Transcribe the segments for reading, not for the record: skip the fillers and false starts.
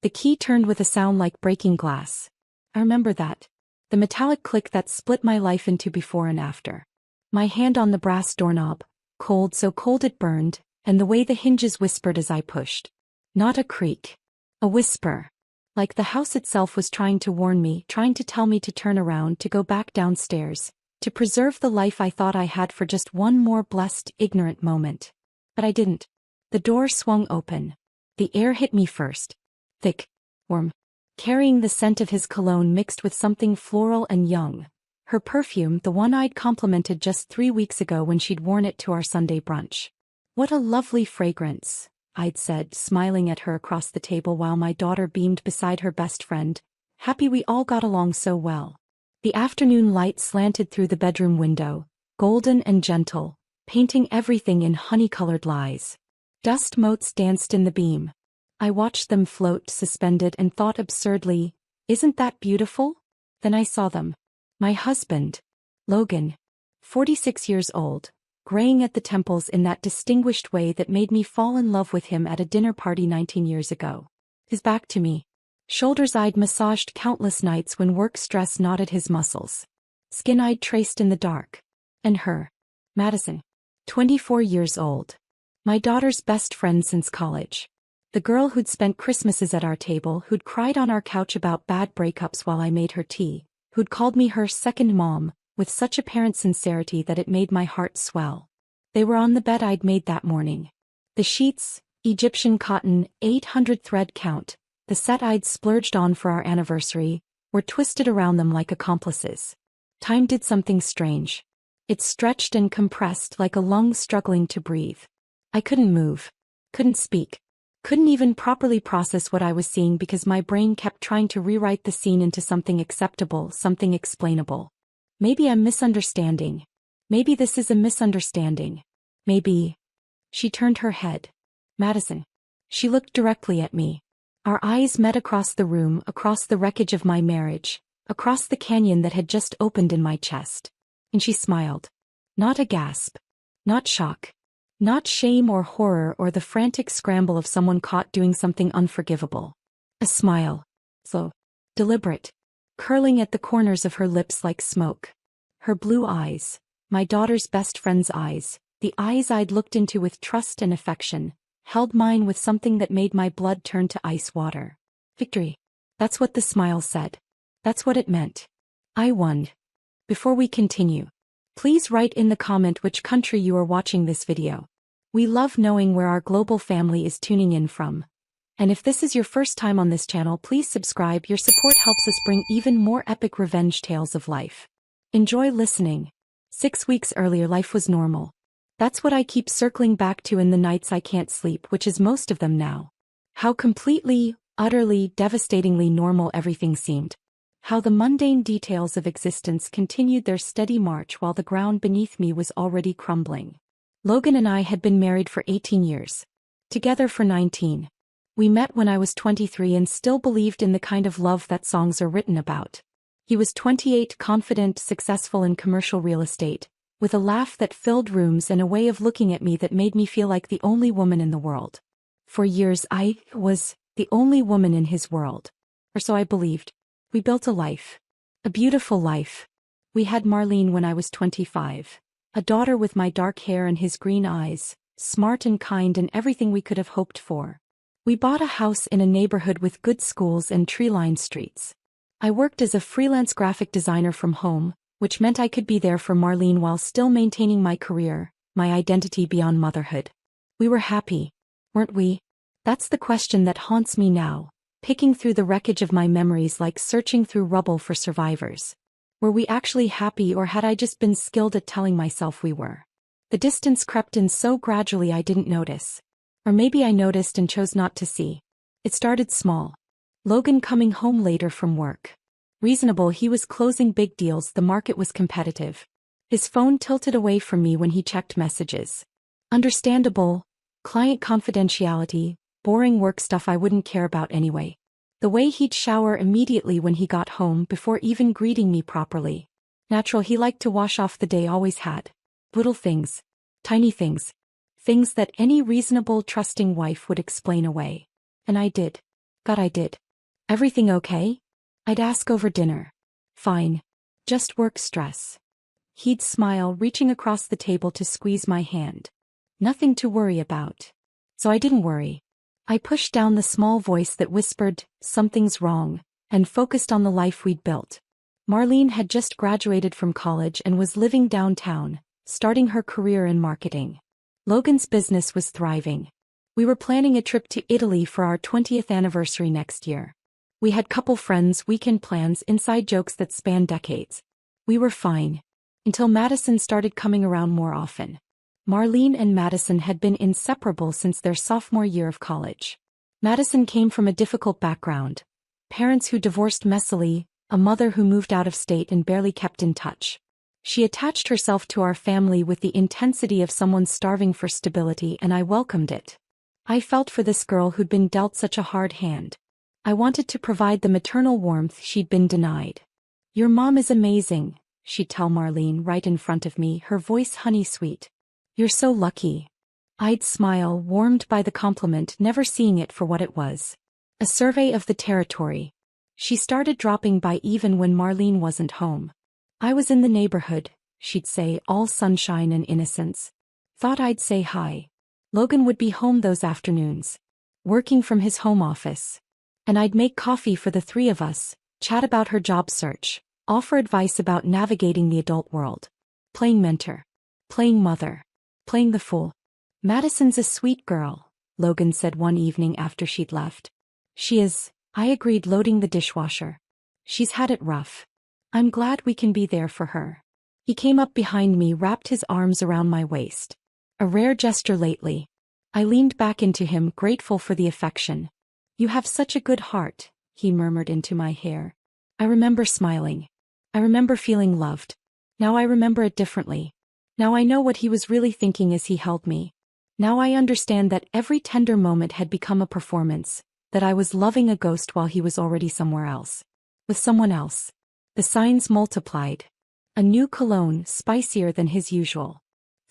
The key turned with a sound like breaking glass. I remember that. The metallic click that split my life into before and after. My hand on the brass doorknob, cold so cold it burned, and the way the hinges whispered as I pushed. Not a creak. A whisper. Like the house itself was trying to warn me, trying to tell me to turn around, to go back downstairs, to preserve the life I thought I had for just one more blessed, ignorant moment. But I didn't. The door swung open. The air hit me first. Thick. Warm. Carrying the scent of his cologne mixed with something floral and young. Her perfume, the one I'd complimented just 3 weeks ago when she'd worn it to our Sunday brunch. What a lovely fragrance, I'd said, smiling at her across the table while my daughter beamed beside her best friend, happy we all got along so well. The afternoon light slanted through the bedroom window, golden and gentle, painting everything in honey-colored lies. Dust motes danced in the beam. I watched them float suspended and thought absurdly, isn't that beautiful? Then I saw them. My husband, Logan, 46 years old, graying at the temples in that distinguished way that made me fall in love with him at a dinner party 19 years ago. His back to me. Shoulders I'd massaged countless nights when work stress knotted his muscles. Skin I'd traced in the dark. And her. Madison. 24 years old. My daughter's best friend since college. The girl who'd spent Christmases at our table, who'd cried on our couch about bad breakups while I made her tea, who'd called me her second mom, with such apparent sincerity that it made my heart swell. They were on the bed I'd made that morning. The sheets, Egyptian cotton, 800 thread count, the set I'd splurged on for our anniversary, were twisted around them like accomplices. Time did something strange. It stretched and compressed like a lung struggling to breathe. I couldn't move. Couldn't speak. Couldn't even properly process what I was seeing because my brain kept trying to rewrite the scene into something acceptable, something explainable. Maybe I'm misunderstanding. Maybe this is a misunderstanding. Maybe. She turned her head. Madison. She looked directly at me. Our eyes met across the room, across the wreckage of my marriage, across the canyon that had just opened in my chest. And she smiled. Not a gasp. Not shock. Not shame or horror or the frantic scramble of someone caught doing something unforgivable. A smile. Slow. Deliberate. Curling at the corners of her lips like smoke. Her blue eyes, my daughter's best friend's eyes, the eyes I'd looked into with trust and affection, held mine with something that made my blood turn to ice water. Victory. That's what the smile said. That's what it meant. I won. Before we continue, please write in the comment which country you are watching this video. We love knowing where our global family is tuning in from. And if this is your first time on this channel, please subscribe. Your support helps us bring even more epic revenge tales of life. Enjoy listening. 6 weeks earlier, life was normal. That's what I keep circling back to in the nights I can't sleep, which is most of them now. How completely, utterly, devastatingly normal everything seemed. How the mundane details of existence continued their steady march while the ground beneath me was already crumbling. Logan and I had been married for 18 years. Together for 19. We met when I was 23 and still believed in the kind of love that songs are written about. He was 28, confident, successful in commercial real estate, with a laugh that filled rooms and a way of looking at me that made me feel like the only woman in the world. For years I was the only woman in his world. Or so I believed. We built a life. A beautiful life. We had Marlene when I was 25. A daughter with my dark hair and his green eyes, smart and kind and everything we could have hoped for. We bought a house in a neighborhood with good schools and tree-lined streets. I worked as a freelance graphic designer from home, which meant I could be there for Marlene while still maintaining my career, my identity beyond motherhood. We were happy, weren't we? That's the question that haunts me now, picking through the wreckage of my memories like searching through rubble for survivors. Were we actually happy, or had I just been skilled at telling myself we were? The distance crept in so gradually I didn't notice. Or maybe I noticed and chose not to see. It started small. Logan coming home later from work. Reasonable, he was closing big deals, the market was competitive. His phone tilted away from me when he checked messages. Understandable. Client confidentiality, boring work stuff I wouldn't care about anyway. The way he'd shower immediately when he got home before even greeting me properly. Natural, he liked to wash off the day, always had. Little things. Tiny things. Things that any reasonable, trusting wife would explain away. And I did. God, I did. Everything okay? I'd ask over dinner. Fine. Just work stress. He'd smile, reaching across the table to squeeze my hand. Nothing to worry about. So I didn't worry. I pushed down the small voice that whispered, something's wrong, and focused on the life we'd built. Marlene had just graduated from college and was living downtown, starting her career in marketing. Logan's business was thriving. We were planning a trip to Italy for our 20th anniversary next year. We had couple friends, weekend plans, inside jokes that spanned decades. We were fine. Until Madison started coming around more often. Marlene and Madison had been inseparable since their sophomore year of college. Madison came from a difficult background. Parents who divorced messily, a mother who moved out of state and barely kept in touch. She attached herself to our family with the intensity of someone starving for stability, and I welcomed it. I felt for this girl who'd been dealt such a hard hand. I wanted to provide the maternal warmth she'd been denied. Your mom is amazing, she'd tell Marlene right in front of me, her voice honey-sweet. You're so lucky. I'd smile, warmed by the compliment, never seeing it for what it was. A survey of the territory. She started dropping by even when Marlene wasn't home. I was in the neighborhood, she'd say, all sunshine and innocence. Thought I'd say hi. Logan would be home those afternoons. Working from his home office. And I'd make coffee for the three of us, chat about her job search, offer advice about navigating the adult world. Playing mentor. Playing mother. Playing the fool. Madison's a sweet girl, Logan said one evening after she'd left. She is, I agreed, loading the dishwasher. She's had it rough. I'm glad we can be there for her. He came up behind me, wrapped his arms around my waist. A rare gesture lately. I leaned back into him, grateful for the affection. You have such a good heart, he murmured into my hair. I remember smiling. I remember feeling loved. Now I remember it differently. Now I know what he was really thinking as he held me. Now I understand that every tender moment had become a performance, that I was loving a ghost while he was already somewhere else. With someone else. The signs multiplied. A new cologne, spicier than his usual.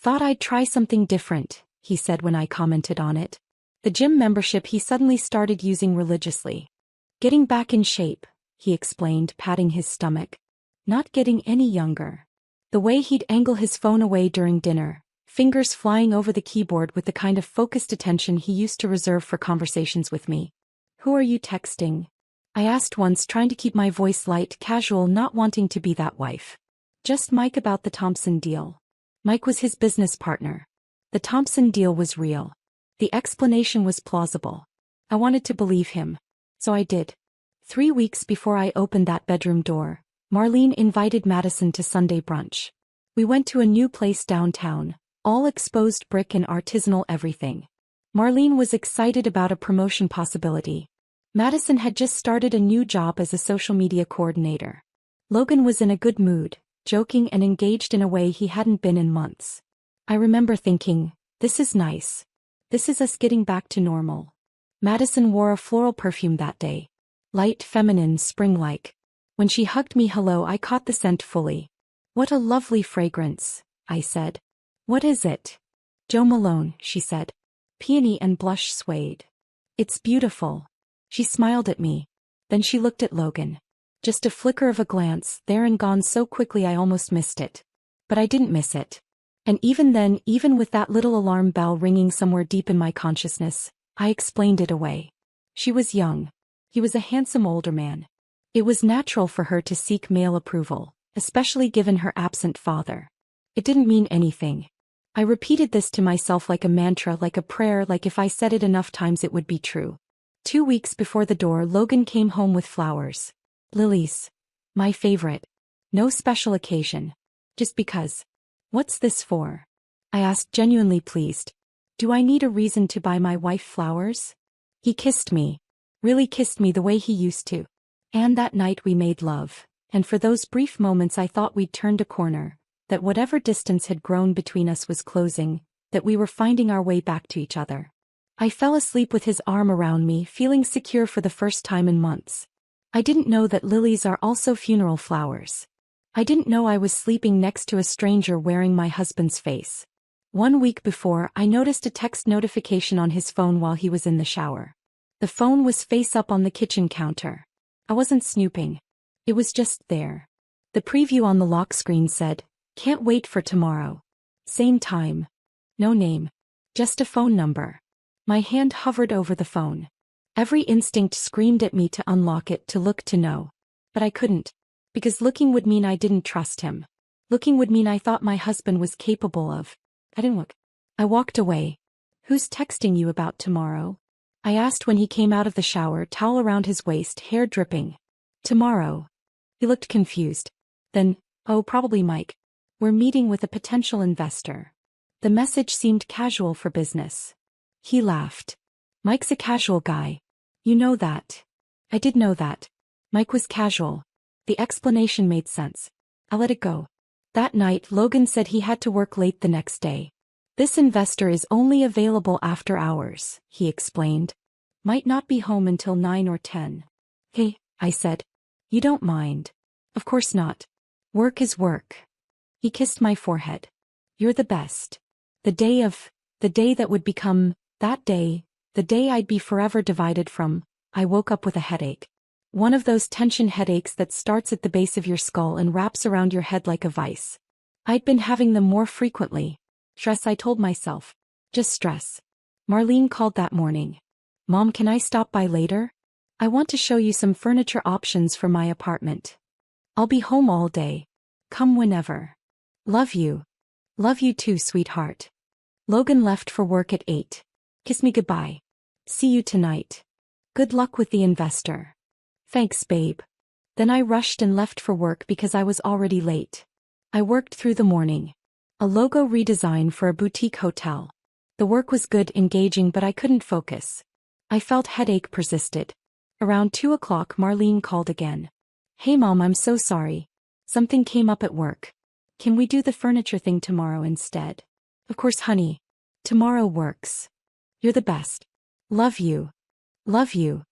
Thought I'd try something different, he said when I commented on it. The gym membership he suddenly started using religiously. Getting back in shape, he explained, patting his stomach. Not getting any younger. The way he'd angle his phone away during dinner, fingers flying over the keyboard with the kind of focused attention he used to reserve for conversations with me. Who are you texting? I asked once, trying to keep my voice light, casual, not wanting to be that wife. Just Mike about the Thompson deal. Mike was his business partner. The Thompson deal was real. The explanation was plausible. I wanted to believe him. So I did. 3 weeks before I opened that bedroom door, Marlene invited Madison to Sunday brunch. We went to a new place downtown, all exposed brick and artisanal everything. Marlene was excited about a promotion possibility. Madison had just started a new job as a social media coordinator. Logan was in a good mood, joking and engaged in a way he hadn't been in months. I remember thinking, this is nice. This is us getting back to normal. Madison wore a floral perfume that day. Light, feminine, spring-like. When she hugged me hello, I caught the scent fully. What a lovely fragrance, I said. What is it? Jo Malone, she said. Peony and blush suede. It's beautiful. She smiled at me. Then she looked at Logan. Just a flicker of a glance, there and gone so quickly I almost missed it. But I didn't miss it. And even then, even with that little alarm bell ringing somewhere deep in my consciousness, I explained it away. She was young. He was a handsome older man. It was natural for her to seek male approval, especially given her absent father. It didn't mean anything. I repeated this to myself like a mantra, like a prayer, like if I said it enough times it would be true. 2 weeks before the door, Logan came home with flowers. Lilies. My favorite. No special occasion. Just because. What's this for? I asked, genuinely pleased. Do I need a reason to buy my wife flowers? He kissed me. Really kissed me the way he used to. And that night we made love, and for those brief moments I thought we'd turned a corner, that whatever distance had grown between us was closing, that we were finding our way back to each other. I fell asleep with his arm around me, feeling secure for the first time in months. I didn't know that lilies are also funeral flowers. I didn't know I was sleeping next to a stranger wearing my husband's face. 1 week before, I noticed a text notification on his phone while he was in the shower. The phone was face up on the kitchen counter. I wasn't snooping. It was just there. The preview on the lock screen said, "Can't wait for tomorrow. Same time." No name. Just a phone number. My hand hovered over the phone. Every instinct screamed at me to unlock it, to look, to know. But I couldn't. Because looking would mean I didn't trust him. Looking would mean I thought my husband was capable of. I didn't look. I walked away. "Who's texting you about tomorrow?" I asked when he came out of the shower, towel around his waist, hair dripping. "Tomorrow." He looked confused. Then, "Oh, probably Mike. We're meeting with a potential investor." The message seemed casual for business. He laughed. "Mike's a casual guy. You know that." I did know that. Mike was casual. The explanation made sense. I let it go. That night, Logan said he had to work late the next day. "This investor is only available after hours," he explained. "Might not be home until 9 or 10. "Hey," I said. "You don't mind?" "Of course not. Work is work." He kissed my forehead. "You're the best." The day that would become, that day, the day I'd be forever divided from. I woke up with a headache. One of those tension headaches that starts at the base of your skull and wraps around your head like a vice. I'd been having them more frequently. Stress, I told myself. Just stress. Marlene called that morning. "Mom, can I stop by later? I want to show you some furniture options for my apartment. I'll be home all day. Come whenever. Love you." "Love you too, sweetheart." Logan left for work at 8. "Kiss me goodbye. See you tonight. Good luck with the investor." "Thanks, babe." Then I rushed and left for work because I was already late. I worked through the morning. A logo redesign for a boutique hotel. The work was good, engaging, but I couldn't focus. I felt headache persisted. Around 2 o'clock, Marlene called again. "Hey Mom, I'm so sorry. Something came up at work. Can we do the furniture thing tomorrow instead?" "Of course, honey. Tomorrow works. You're the best. Love you." Love you.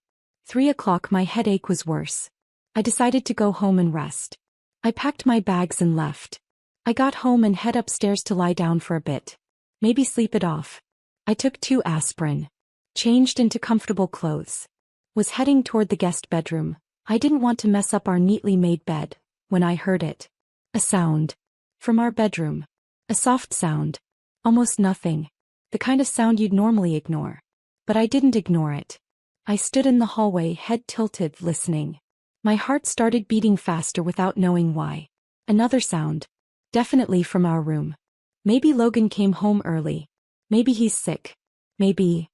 3 o'clock, my headache was worse. I decided to go home and rest. I packed my bags and left. I got home and head upstairs to lie down for a bit. Maybe sleep it off. I took 2 aspirin. Changed into comfortable clothes. Was heading toward the guest bedroom. I didn't want to mess up our neatly made bed, when I heard it. A sound. From our bedroom. A soft sound. Almost nothing. The kind of sound you'd normally ignore. But I didn't ignore it. I stood in the hallway, head tilted, listening. My heart started beating faster without knowing why. Another sound. Definitely from our room. Maybe Logan came home early. Maybe he's sick. Maybe.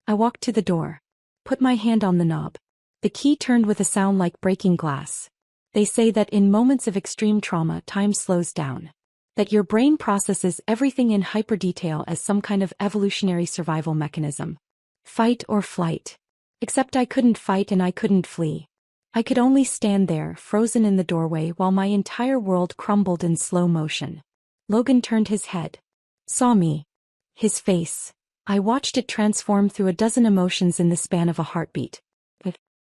I walked to the door. Put my hand on the knob. The key turned with a sound like breaking glass. They say that in moments of extreme trauma, time slows down. That your brain processes everything in hyper detail as some kind of evolutionary survival mechanism. Fight or flight. Except I couldn't fight and I couldn't flee. I could only stand there, frozen in the doorway, while my entire world crumbled in slow motion. Logan turned his head. Saw me. His face. I watched it transform through a dozen emotions in the span of a heartbeat.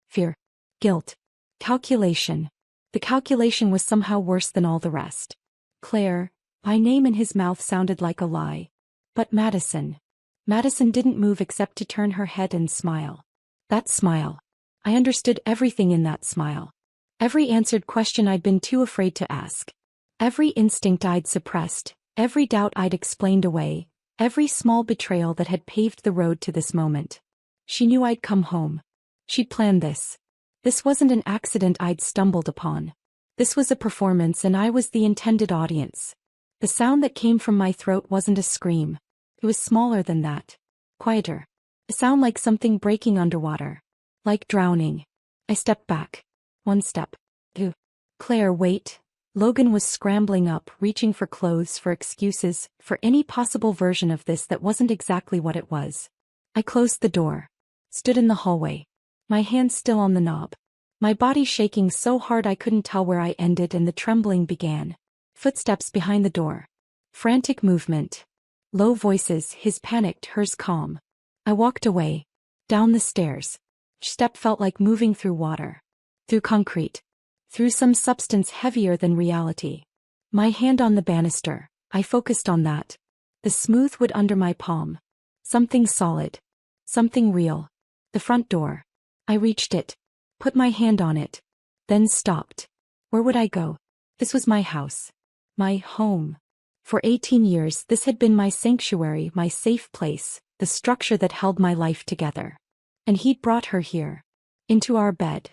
Fear. Guilt. Calculation. The calculation was somehow worse than all the rest. Claire. My name in his mouth sounded like a lie. But Madison. Madison didn't move except to turn her head and smile. That smile. I understood everything in that smile. Every answered question I'd been too afraid to ask. Every instinct I'd suppressed, every doubt I'd explained away, every small betrayal that had paved the road to this moment. She knew I'd come home. She'd planned this. This wasn't an accident I'd stumbled upon. This was a performance and I was the intended audience. The sound that came from my throat wasn't a scream. It was smaller than that. Quieter. A sound like something breaking underwater. Like drowning. I stepped back. 1 step. 2. Claire, wait. Logan was scrambling up, reaching for clothes, for excuses, for any possible version of this that wasn't exactly what it was. I closed the door. Stood in the hallway. My hands still on the knob. My body shaking so hard I couldn't tell where I ended and the trembling began. Footsteps behind the door. Frantic movement. Low voices, his panicked, hers calm. I walked away. Down the stairs. Each step felt like moving through water. Through concrete. Through some substance heavier than reality. My hand on the banister, I focused on that. The smooth wood under my palm. Something solid. Something real. The front door. I reached it. Put my hand on it. Then stopped. Where would I go? This was my house. My home. For 18 years this had been my sanctuary, my safe place, the structure that held my life together. And he'd brought her here. Into our bed.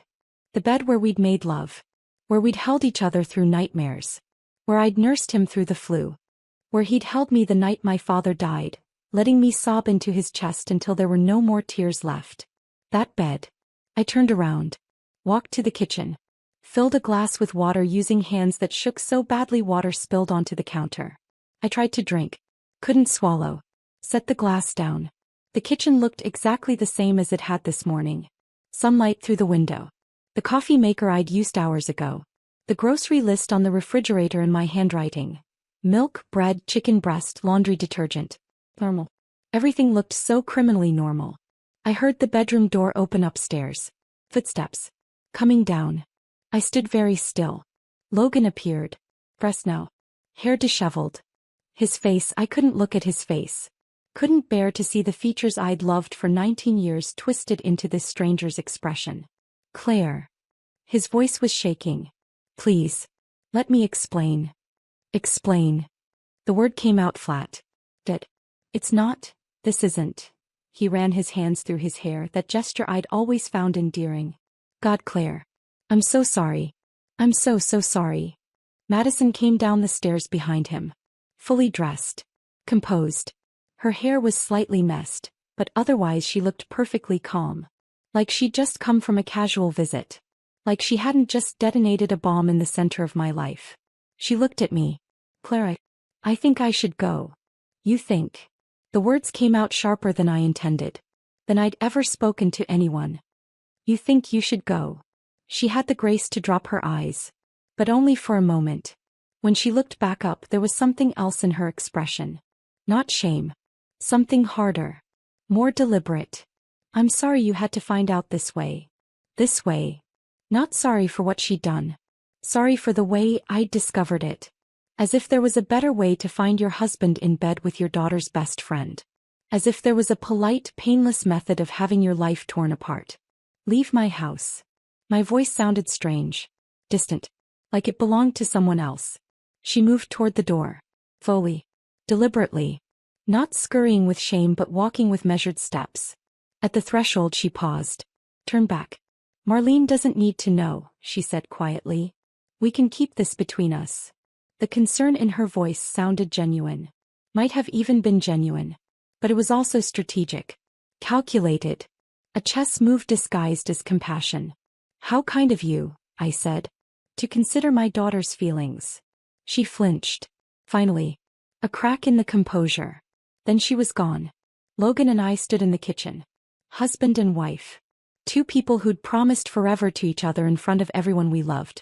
The bed where we'd made love. Where we'd held each other through nightmares. Where I'd nursed him through the flu. Where he'd held me the night my father died, letting me sob into his chest until there were no more tears left. That bed. I turned around. Walked to the kitchen. Filled a glass with water using hands that shook so badly water spilled onto the counter. I tried to drink. Couldn't swallow. Set the glass down. The kitchen looked exactly the same as it had this morning. Sunlight through the window. The coffee maker I'd used hours ago. The grocery list on the refrigerator in my handwriting. Milk, bread, chicken breast, laundry detergent. Normal. Everything looked so criminally normal. I heard the bedroom door open upstairs. Footsteps. Coming down. I stood very still. Logan appeared. Breast now. Hair disheveled. His face, I couldn't look at his face. Couldn't bear to see the features I'd loved for 19 years twisted into this stranger's expression. Claire. His voice was shaking. Please. Let me explain. Explain. The word came out flat. It's not, this isn't. He ran his hands through his hair, that gesture I'd always found endearing. God, Claire. I'm so sorry. I'm so sorry. Madison came down the stairs behind him. Fully dressed. Composed. Her hair was slightly messed, but otherwise she looked perfectly calm. Like she'd just come from a casual visit. Like she hadn't just detonated a bomb in the center of my life. She looked at me. Claire, I think I should go. You think? The words came out sharper than I intended. Than I'd ever spoken to anyone. You think you should go? She had the grace to drop her eyes. But only for a moment. When she looked back up there was something else in her expression. Not shame. Something harder. More deliberate. I'm sorry you had to find out this way. This way. Not sorry for what she'd done. Sorry for the way I'd discovered it. As if there was a better way to find your husband in bed with your daughter's best friend. As if there was a polite, painless method of having your life torn apart. Leave my house. My voice sounded strange. Distant. Like it belonged to someone else. She moved toward the door. Slowly. Deliberately. Not scurrying with shame but walking with measured steps. At the threshold she paused. Turn back. Marlene doesn't need to know, she said quietly. We can keep this between us. The concern in her voice sounded genuine. Might have even been genuine. But it was also strategic. Calculated. A chess move disguised as compassion. How kind of you, I said. To consider my daughter's feelings. She flinched. Finally. A crack in the composure. Then she was gone. Logan and I stood in the kitchen. Husband and wife. Two people who'd promised forever to each other in front of everyone we loved.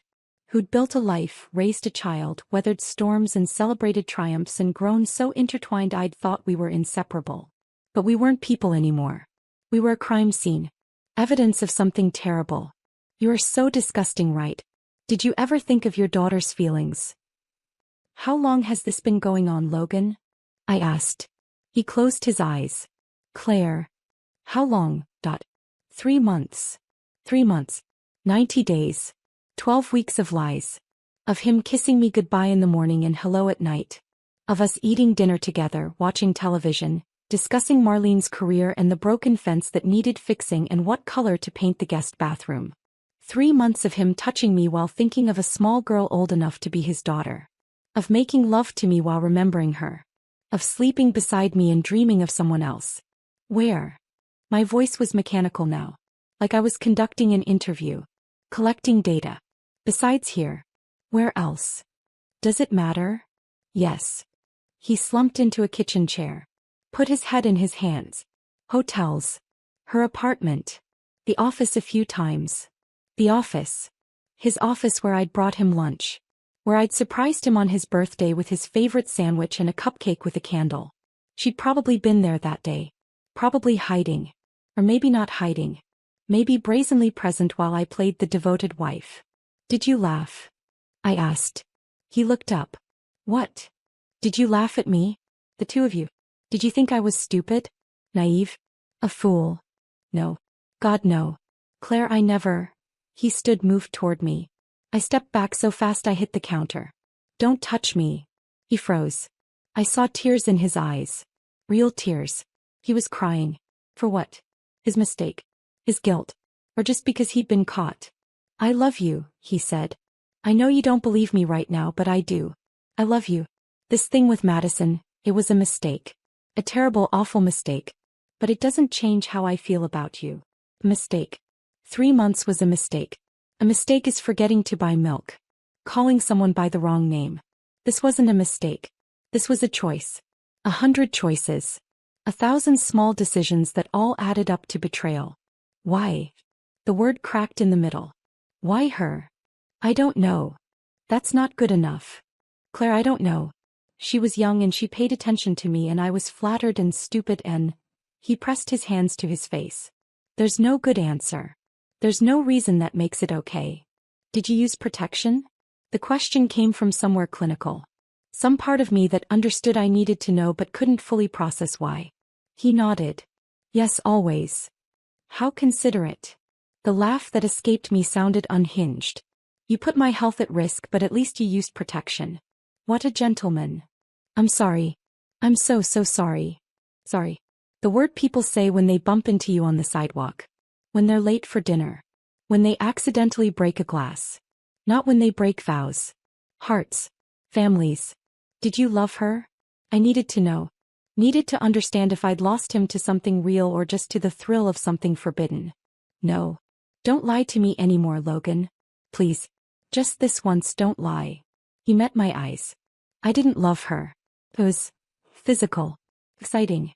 Who'd built a life, raised a child, weathered storms and celebrated triumphs and grown so intertwined I'd thought we were inseparable. But we weren't people anymore. We were a crime scene. Evidence of something terrible. You are so disgusting, right? Did you ever think of your daughter's feelings? How long has this been going on, Logan? I asked. He closed his eyes. Claire. How long? 3 months. 3 months. 90 days. 12 weeks of lies. Of him kissing me goodbye in the morning and hello at night. Of us eating dinner together, watching television, discussing Marlene's career and the broken fence that needed fixing and what color to paint the guest bathroom. 3 months of him touching me while thinking of a small girl old enough to be his daughter. Of making love to me while remembering her. Of sleeping beside me and dreaming of someone else. Where? My voice was mechanical now. Like I was conducting an interview. Collecting data. Besides here. Where else? Does it matter? Yes. He slumped into a kitchen chair. Put his head in his hands. Hotels. Her apartment. The office a few times. The office. His office where I'd brought him lunch. Where I'd surprised him on his birthday with his favorite sandwich and a cupcake with a candle. She'd probably been there that day. Probably hiding. Or maybe not hiding. Maybe brazenly present while I played the devoted wife. Did you laugh? I asked. He looked up. What? Did you laugh at me? The two of you. Did you think I was stupid? Naive? A fool? No. God, no. Claire, I never. He stood, moved toward me. I stepped back so fast I hit the counter. Don't touch me. He froze. I saw tears in his eyes. Real tears. He was crying. For what? His mistake. His guilt. Or just because he'd been caught. I love you, he said. I know you don't believe me right now, but I do. I love you. This thing with Madison, it was a mistake. A terrible, awful mistake. But it doesn't change how I feel about you. A mistake. 3 months was a mistake. A mistake is forgetting to buy milk. Calling someone by the wrong name. This wasn't a mistake. This was a choice. 100 choices. 1,000 small decisions that all added up to betrayal. Why? The word cracked in the middle. Why her? I don't know. That's not good enough. Claire, I don't know. She was young and she paid attention to me and I was flattered and stupid and... He pressed his hands to his face. There's no good answer. There's no reason that makes it okay. Did you use protection? The question came from somewhere clinical. Some part of me that understood I needed to know but couldn't fully process why. He nodded. Yes, always. How considerate. The laugh that escaped me sounded unhinged. You put my health at risk, but at least you used protection. What a gentleman. I'm sorry. I'm so sorry. Sorry. The word people say when they bump into you on the sidewalk. When they're late for dinner. When they accidentally break a glass. Not when they break vows. Hearts. Families. Did you love her? I needed to know. Needed to understand if I'd lost him to something real or just to the thrill of something forbidden. No. Don't lie to me anymore, Logan. Please. Just this once, don't lie. He met my eyes. I didn't love her. It was physical. Exciting.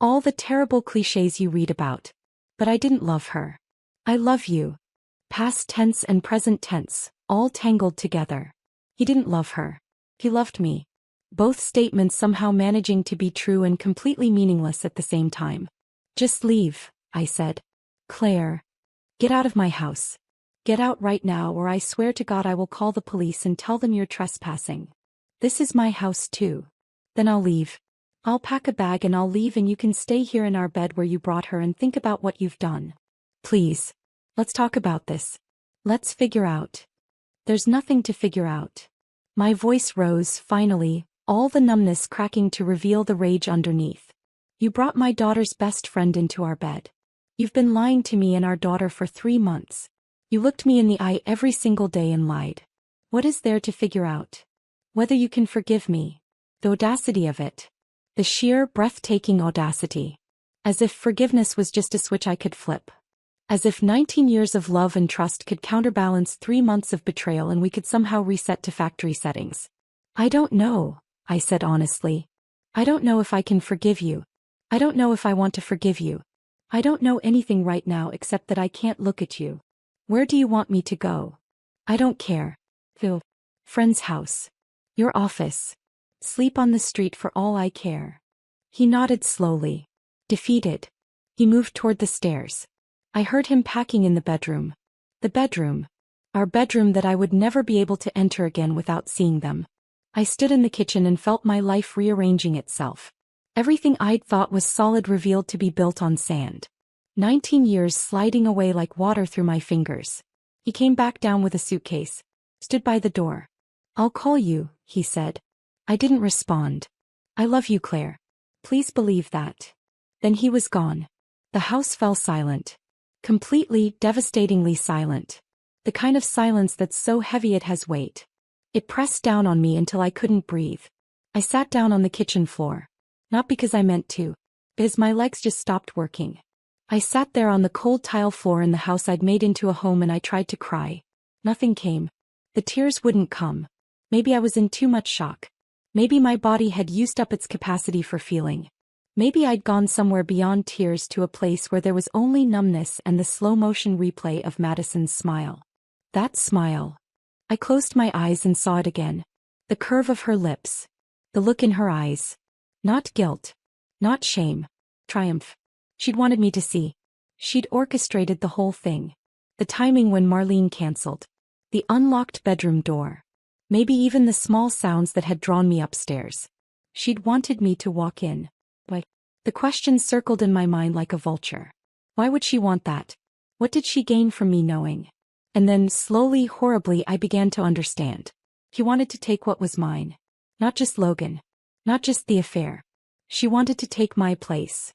All the terrible clichés you read about. But I didn't love her. I love you. Past tense and present tense, all tangled together. He didn't love her. He loved me. Both statements somehow managing to be true and completely meaningless at the same time. Just leave, I said. Claire. Get out of my house. Get out right now or I swear to God I will call the police and tell them you're trespassing. This is my house too. Then I'll leave. I'll pack a bag and I'll leave and you can stay here in our bed where you brought her and think about what you've done. Please. Let's talk about this. Let's figure out. There's nothing to figure out. My voice rose, finally, all the numbness cracking to reveal the rage underneath. You brought my daughter's best friend into our bed. You've been lying to me and our daughter for 3 months. You looked me in the eye every single day and lied. What is there to figure out? Whether you can forgive me. The audacity of it. The sheer, breathtaking audacity. As if forgiveness was just a switch I could flip. As if 19 years of love and trust could counterbalance 3 months of betrayal and we could somehow reset to factory settings. I don't know, I said honestly. I don't know if I can forgive you. I don't know if I want to forgive you. I don't know anything right now except that I can't look at you. Where do you want me to go? I don't care. Phil. Friend's house. Your office. Sleep on the street for all I care. He nodded slowly. Defeated. He moved toward the stairs. I heard him packing in the bedroom. The bedroom. Our bedroom that I would never be able to enter again without seeing them. I stood in the kitchen and felt my life rearranging itself. Everything I'd thought was solid revealed to be built on sand. 19 years sliding away like water through my fingers. He came back down with a suitcase. Stood by the door. I'll call you, he said. I didn't respond. I love you, Claire. Please believe that. Then he was gone. The house fell silent. Completely, devastatingly silent. The kind of silence that's so heavy it has weight. It pressed down on me until I couldn't breathe. I sat down on the kitchen floor. Not because I meant to. Because my legs just stopped working. I sat there on the cold tile floor in the house I'd made into a home and I tried to cry. Nothing came. The tears wouldn't come. Maybe I was in too much shock. Maybe my body had used up its capacity for feeling. Maybe I'd gone somewhere beyond tears to a place where there was only numbness and the slow-motion replay of Madison's smile. That smile. I closed my eyes and saw it again. The curve of her lips. The look in her eyes. Not guilt. Not shame. Triumph. She'd wanted me to see. She'd orchestrated the whole thing. The timing when Marlene canceled. The unlocked bedroom door. Maybe even the small sounds that had drawn me upstairs. She'd wanted me to walk in. Why? The question circled in my mind like a vulture. Why would she want that? What did she gain from me knowing? And then, slowly, horribly, I began to understand. He wanted to take what was mine. Not just Logan. Not just the affair. She wanted to take my place.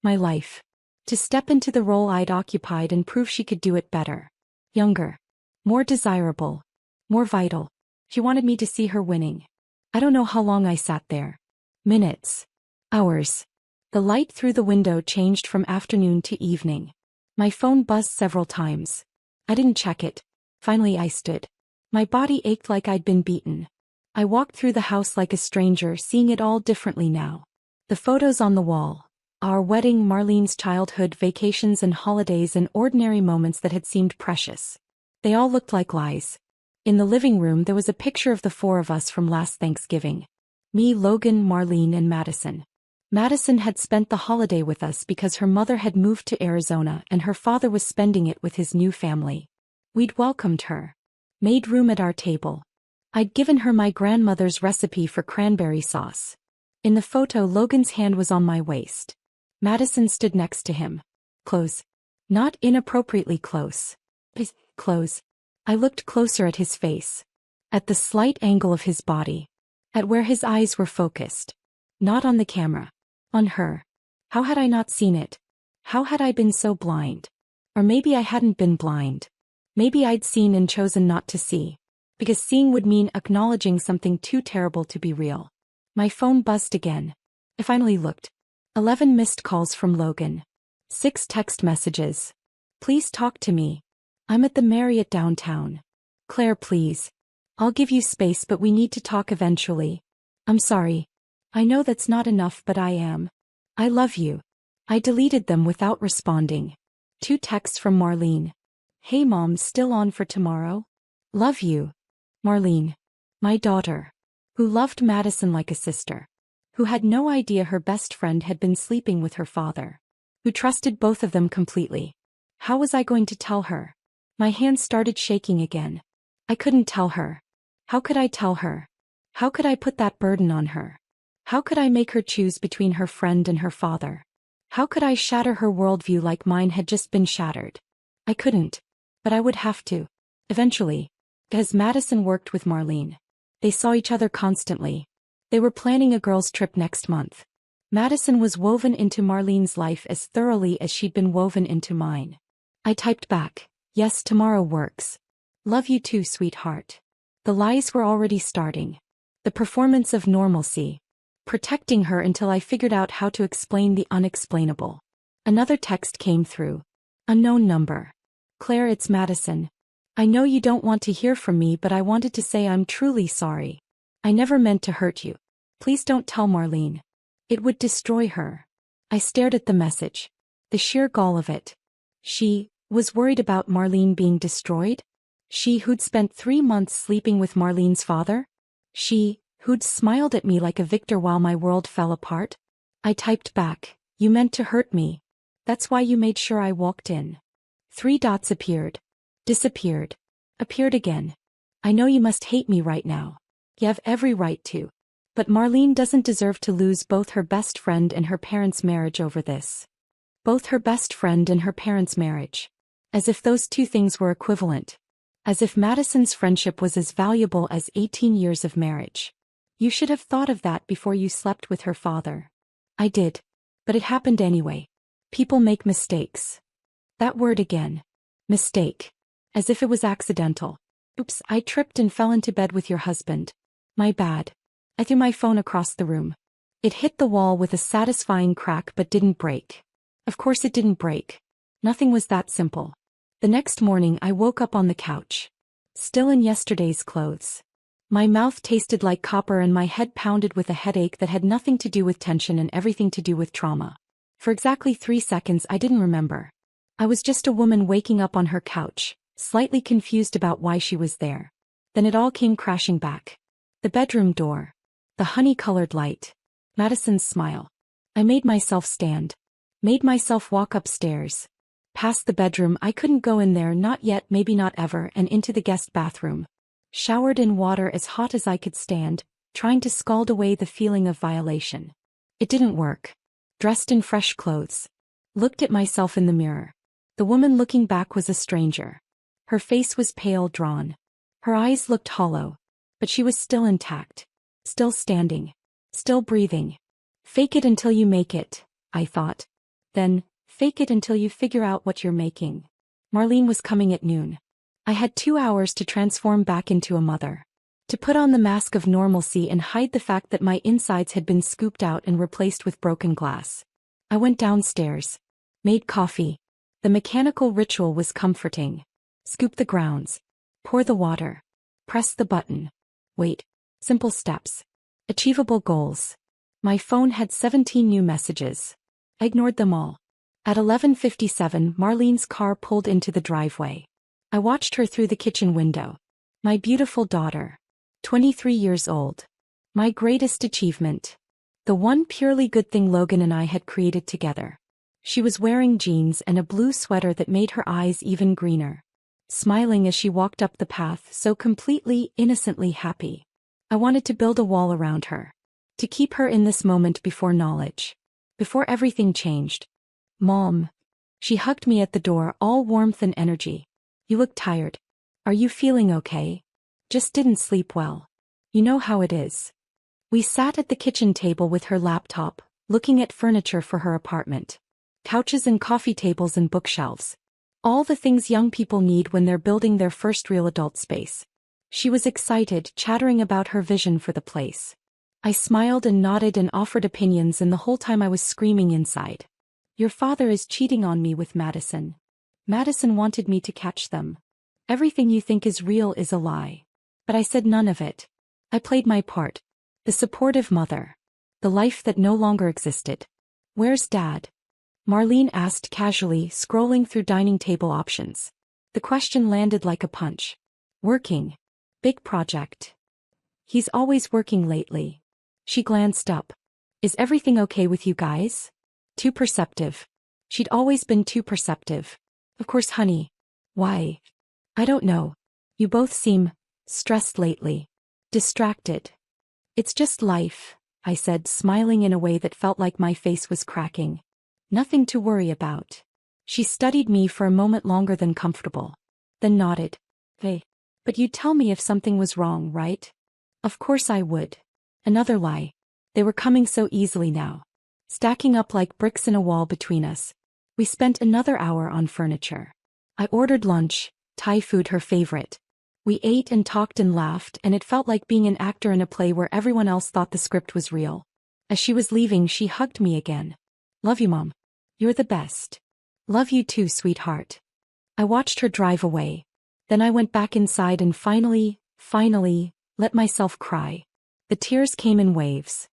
My life. To step into the role I'd occupied and prove she could do it better. Younger. More desirable. More vital. She wanted me to see her winning. I don't know how long I sat there. Minutes. Hours. The light through the window changed from afternoon to evening. My phone buzzed several times. I didn't check it. Finally I stood. My body ached like I'd been beaten. I walked through the house like a stranger, seeing it all differently now. The photos on the wall. Our wedding, Marlene's childhood, vacations and holidays, and ordinary moments that had seemed precious. They all looked like lies. In the living room there was a picture of the four of us from last Thanksgiving. Me, Logan, Marlene, and Madison. Madison had spent the holiday with us because her mother had moved to Arizona and her father was spending it with his new family. We'd welcomed her. Made room at our table. I'd given her my grandmother's recipe for cranberry sauce. In the photo, Logan's hand was on my waist. Madison stood next to him. Close. Not inappropriately close. Close. I looked closer at his face. At the slight angle of his body. At where his eyes were focused. Not on the camera. On her. How had I not seen it? How had I been so blind? Or maybe I hadn't been blind. Maybe I'd seen and chosen not to see. Because seeing would mean acknowledging something too terrible to be real. My phone buzzed again. I finally looked. 11 missed calls from Logan. 6 text messages. Please talk to me. I'm at the Marriott downtown. Claire, please. I'll give you space, but we need to talk eventually. I'm sorry. I know that's not enough, but I am. I love you. I deleted them without responding. 2 texts from Marlene. Hey mom, still on for tomorrow? Love you. Marlene. My daughter. Who loved Madison like a sister. Who had no idea her best friend had been sleeping with her father. Who trusted both of them completely. How was I going to tell her? My hands started shaking again. I couldn't tell her. How could I tell her? How could I put that burden on her? How could I make her choose between her friend and her father? How could I shatter her worldview like mine had just been shattered? I couldn't. But I would have to. Eventually. Because Madison worked with Marlene. They saw each other constantly. They were planning a girls' trip next month. Madison was woven into Marlene's life as thoroughly as she'd been woven into mine. I typed back, yes, tomorrow works. Love you too, sweetheart. The lies were already starting. The performance of normalcy. Protecting her until I figured out how to explain the unexplainable. Another text came through. Unknown number. Claire, it's Madison. I know you don't want to hear from me, but I wanted to say I'm truly sorry. I never meant to hurt you. Please don't tell Marlene. It would destroy her. I stared at the message. The sheer gall of it. She was worried about Marlene being destroyed? She who'd spent 3 months sleeping with Marlene's father? She who'd smiled at me like a victor while my world fell apart? I typed back, you meant to hurt me. That's why you made sure I walked in. 3 dots appeared. Disappeared. Appeared again. I know you must hate me right now. You have every right to. But Marlene doesn't deserve to lose both her best friend and her parents' marriage over this. Both her best friend and her parents' marriage. As if those 2 things were equivalent. As if Madison's friendship was as valuable as 18 years of marriage. You should have thought of that before you slept with her father. I did. But it happened anyway. People make mistakes. That word again. Mistake. As if it was accidental. Oops, I tripped and fell into bed with your husband. My bad. I threw my phone across the room. It hit the wall with a satisfying crack but didn't break. Of course it didn't break. Nothing was that simple. The next morning I woke up on the couch. Still in yesterday's clothes. My mouth tasted like copper and my head pounded with a headache that had nothing to do with tension and everything to do with trauma. For exactly 3 seconds I didn't remember. I was just a woman waking up on her couch, slightly confused about why she was there. Then it all came crashing back. The bedroom door. The honey-colored light. Madison's smile. I made myself stand. Made myself walk upstairs. Past the bedroom, I couldn't go in there, not yet, maybe not ever, and into the guest bathroom. Showered in water as hot as I could stand, trying to scald away the feeling of violation. It didn't work. Dressed in fresh clothes. Looked at myself in the mirror. The woman looking back was a stranger. Her face was pale, drawn. Her eyes looked hollow. But she was still intact. Still standing. Still breathing. Fake it until you make it, I thought. Then, fake it until you figure out what you're making. Marlene was coming at noon. I had 2 hours to transform back into a mother. To put on the mask of normalcy and hide the fact that my insides had been scooped out and replaced with broken glass. I went downstairs. Made coffee. The mechanical ritual was comforting. Scoop the grounds. Pour the water. Press the button. Wait. Simple steps. Achievable goals. My phone had 17 new messages. I ignored them all. At 11:57, Marlene's car pulled into the driveway. I watched her through the kitchen window. My beautiful daughter. 23 years old. My greatest achievement. The one purely good thing Logan and I had created together. She was wearing jeans and a blue sweater that made her eyes even greener. Smiling as she walked up the path, so completely, innocently happy. I wanted to build a wall around her. To keep her in this moment before knowledge. Before everything changed. Mom. She hugged me at the door, all warmth and energy. You look tired. Are you feeling okay? Just didn't sleep well. You know how it is. We sat at the kitchen table with her laptop, looking at furniture for her apartment. Couches and coffee tables and bookshelves. All the things young people need when they're building their first real adult space. She was excited, chattering about her vision for the place. I smiled and nodded and offered opinions, and the whole time I was screaming inside. Your father is cheating on me with Madison. Madison wanted me to catch them. Everything you think is real is a lie. But I said none of it. I played my part. The supportive mother. The life that no longer existed. Where's Dad? Marlene asked casually, scrolling through dining table options. The question landed like a punch. Working. Big project. He's always working lately. She glanced up. Is everything okay with you guys? Too perceptive. She'd always been too perceptive. Of course, honey. Why? I don't know. You both seem stressed lately. Distracted. It's just life, I said, smiling in a way that felt like my face was cracking. Nothing to worry about. She studied me for a moment longer than comfortable. Then nodded. Hey. But you'd tell me if something was wrong, right? Of course I would. Another lie. They were coming so easily now. Stacking up like bricks in a wall between us. We spent another hour on furniture. I ordered lunch, Thai food her favorite. We ate and talked and laughed, and it felt like being an actor in a play where everyone else thought the script was real. As she was leaving, she hugged me again. Love you, Mom. You're the best. Love you too, sweetheart. I watched her drive away. Then I went back inside and finally, let myself cry. The tears came in waves.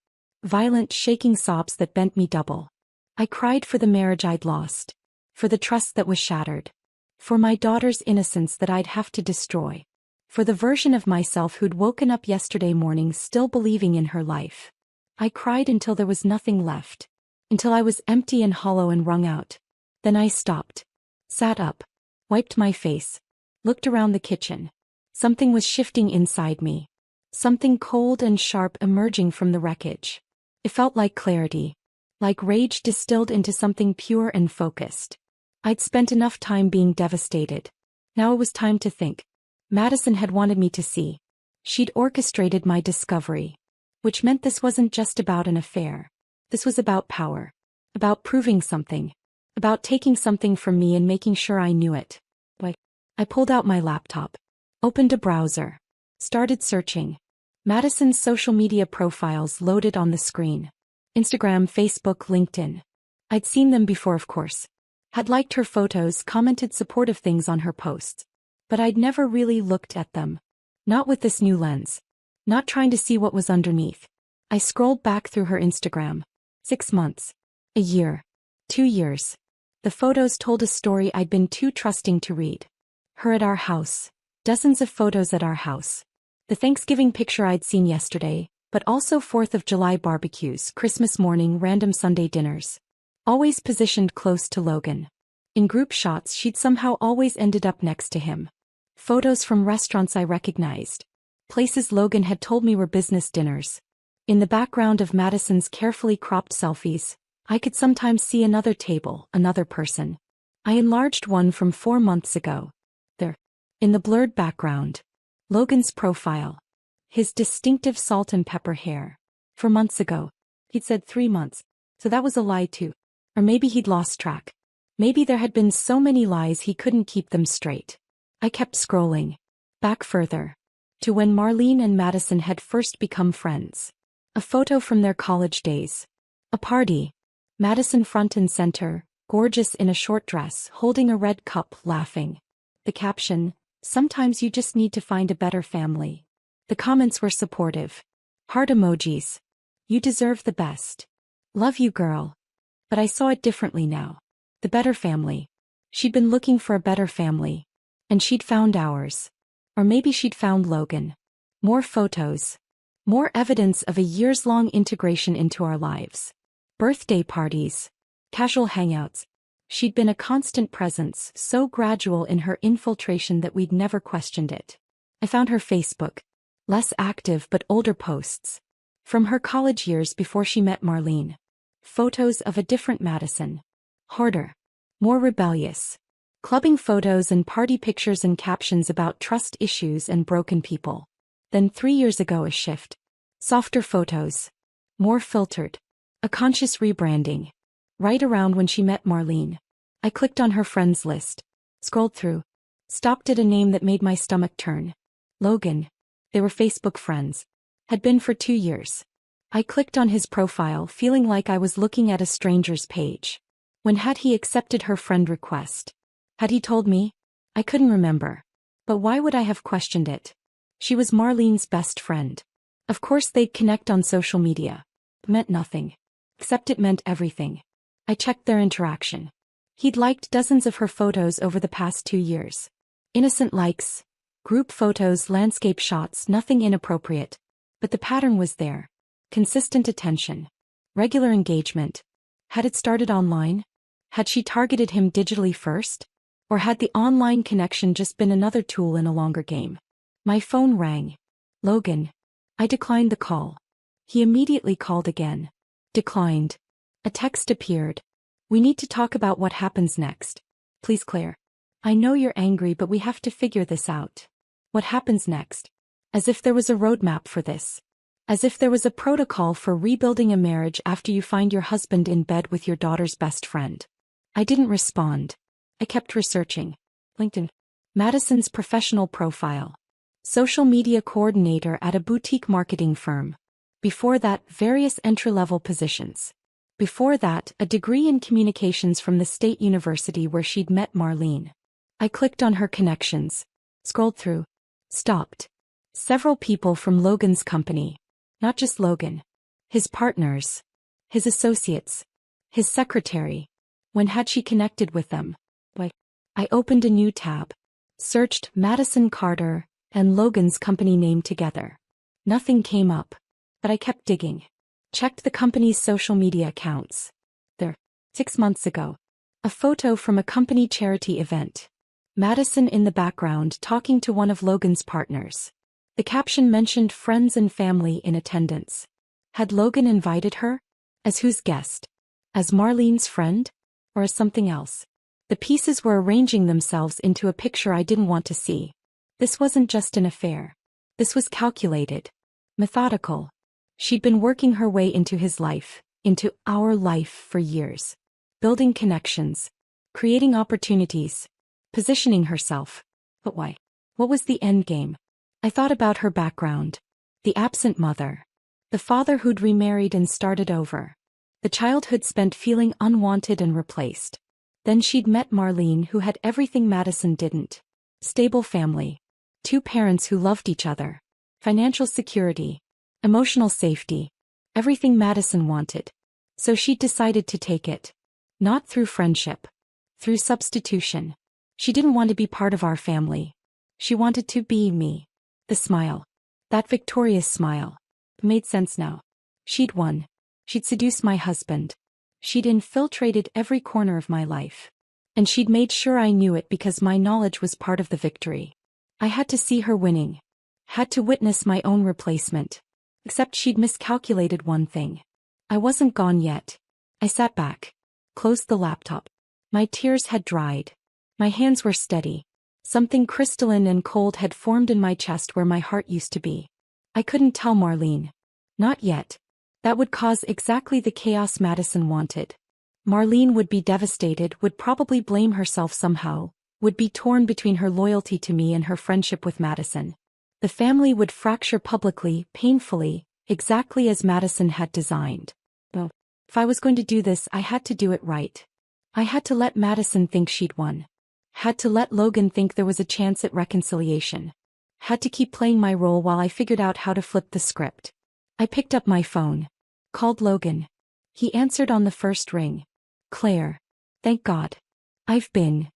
Violent, shaking sobs that bent me double. I cried for the marriage I'd lost. For the trust that was shattered. For my daughter's innocence that I'd have to destroy. For the version of myself who'd woken up yesterday morning still believing in her life. I cried until there was nothing left. Until I was empty and hollow and wrung out. Then I stopped. Sat up. Wiped my face. Looked around the kitchen. Something was shifting inside me. Something cold and sharp emerging from the wreckage. It felt like clarity. Like rage distilled into something pure and focused. I'd spent enough time being devastated. Now it was time to think. Madison had wanted me to see. She'd orchestrated my discovery. Which meant this wasn't just about an affair. This was about power. About proving something. About taking something from me and making sure I knew it. I pulled out my laptop. Opened a browser. Started searching. Madison's social media profiles loaded on the screen. Instagram, Facebook, LinkedIn. I'd seen them before, of course. Had liked her photos, commented supportive things on her posts. But I'd never really looked at them. Not with this new lens. Not trying to see what was underneath. I scrolled back through her Instagram. 6 months. A year. 2 years. The photos told a story I'd been too trusting to read. Her at our house. Dozens of photos at our house. The Thanksgiving picture I'd seen yesterday, but also 4th of July barbecues, Christmas morning, random Sunday dinners. Always positioned close to Logan. In group shots, she'd somehow always ended up next to him. Photos from restaurants I recognized. Places Logan had told me were business dinners. In the background of Madison's carefully cropped selfies, I could sometimes see another table, another person. I enlarged one from 4 months ago. There. In the blurred background. Logan's profile. His distinctive salt and pepper hair. 4 months ago. He'd said 3 months. So that was a lie too. Or maybe he'd lost track. Maybe there had been so many lies he couldn't keep them straight. I kept scrolling. Back further. To when Marlene and Madison had first become friends. A photo from their college days. A party. Madison front and center, gorgeous in a short dress, holding a red cup, laughing. The caption, "Sometimes you just need to find a better family." The comments were supportive. Heart emojis. "You deserve the best. Love you, girl." But I saw it differently now. The better family. She'd been looking for a better family. And she'd found ours. Or maybe she'd found Logan. More photos. More evidence of a years-long integration into our lives. Birthday parties. Casual hangouts. She'd been a constant presence, so gradual in her infiltration that we'd never questioned it. I found her Facebook. Less active but older posts. From her college years before she met Marlene. Photos of a different Madison. Harder. More rebellious. Clubbing photos and party pictures and captions about trust issues and broken people. Then 3 years ago a shift. Softer photos. More filtered. A conscious rebranding. Right around when she met Marlene. I clicked on her friends list. Scrolled through. Stopped at a name that made my stomach turn. Logan. They were Facebook friends. Had been for 2 years. I clicked on his profile, feeling like I was looking at a stranger's page. When had he accepted her friend request? Had he told me? I couldn't remember. But why would I have questioned it? She was Marlene's best friend. Of course they'd connect on social media. It meant nothing. Except it meant everything. I checked their interaction. He'd liked dozens of her photos over the past 2 years. Innocent likes. Group photos, landscape shots, nothing inappropriate. But the pattern was there. Consistent attention. Regular engagement. Had it started online? Had she targeted him digitally first? Or had the online connection just been another tool in a longer game? My phone rang. Logan. I declined the call. He immediately called again. Declined. A text appeared. "We need to talk about what happens next. Please, Claire. I know you're angry, but we have to figure this out." What happens next? As if there was a roadmap for this. As if there was a protocol for rebuilding a marriage after you find your husband in bed with your daughter's best friend. I didn't respond. I kept researching. LinkedIn. Madison's professional profile. Social media coordinator at a boutique marketing firm. Before that, various entry-level positions. Before that, a degree in communications from the State University where she'd met Marlene. I clicked on her connections. Scrolled through. Stopped. Several people from Logan's company. Not just Logan. His partners. His associates. His secretary. When had she connected with them? Why? I opened a new tab. Searched Madison Carter and Logan's company name together. Nothing came up. But I kept digging. Checked the company's social media accounts. There. 6 months ago. A photo from a company charity event. Madison in the background talking to one of Logan's partners. The caption mentioned friends and family in attendance. Had Logan invited her? As whose guest? As Marlene's friend? Or as something else? The pieces were arranging themselves into a picture I didn't want to see. This wasn't just an affair. This was calculated. Methodical. She'd been working her way into his life, into our life for years. Building connections. Creating opportunities. Positioning herself. But why? What was the end game? I thought about her background. The absent mother. The father who'd remarried and started over. The childhood spent feeling unwanted and replaced. Then she'd met Marlene, who had everything Madison didn't. Stable family. 2 parents who loved each other. Financial security. Emotional safety. Everything Madison wanted. So she decided to take it. Not through friendship. Through substitution. She didn't want to be part of our family. She wanted to be me. The smile. That victorious smile. It made sense now. She'd won. She'd seduced my husband. She'd infiltrated every corner of my life. And she'd made sure I knew it because my knowledge was part of the victory. I had to see her winning. Had to witness my own replacement. Except she'd miscalculated one thing. I wasn't gone yet. I sat back, closed the laptop. My tears had dried. My hands were steady. Something crystalline and cold had formed in my chest where my heart used to be. I couldn't tell Marlene. Not yet. That would cause exactly the chaos Madison wanted. Marlene would be devastated, would probably blame herself somehow, would be torn between her loyalty to me and her friendship with Madison. The family would fracture publicly, painfully, exactly as Madison had designed. Well, if I was going to do this, I had to do it right. I had to let Madison think she'd won. Had to let Logan think there was a chance at reconciliation. Had to keep playing my role while I figured out how to flip the script. I picked up my phone. Called Logan. He answered on the first ring. Claire. Thank God. I've been.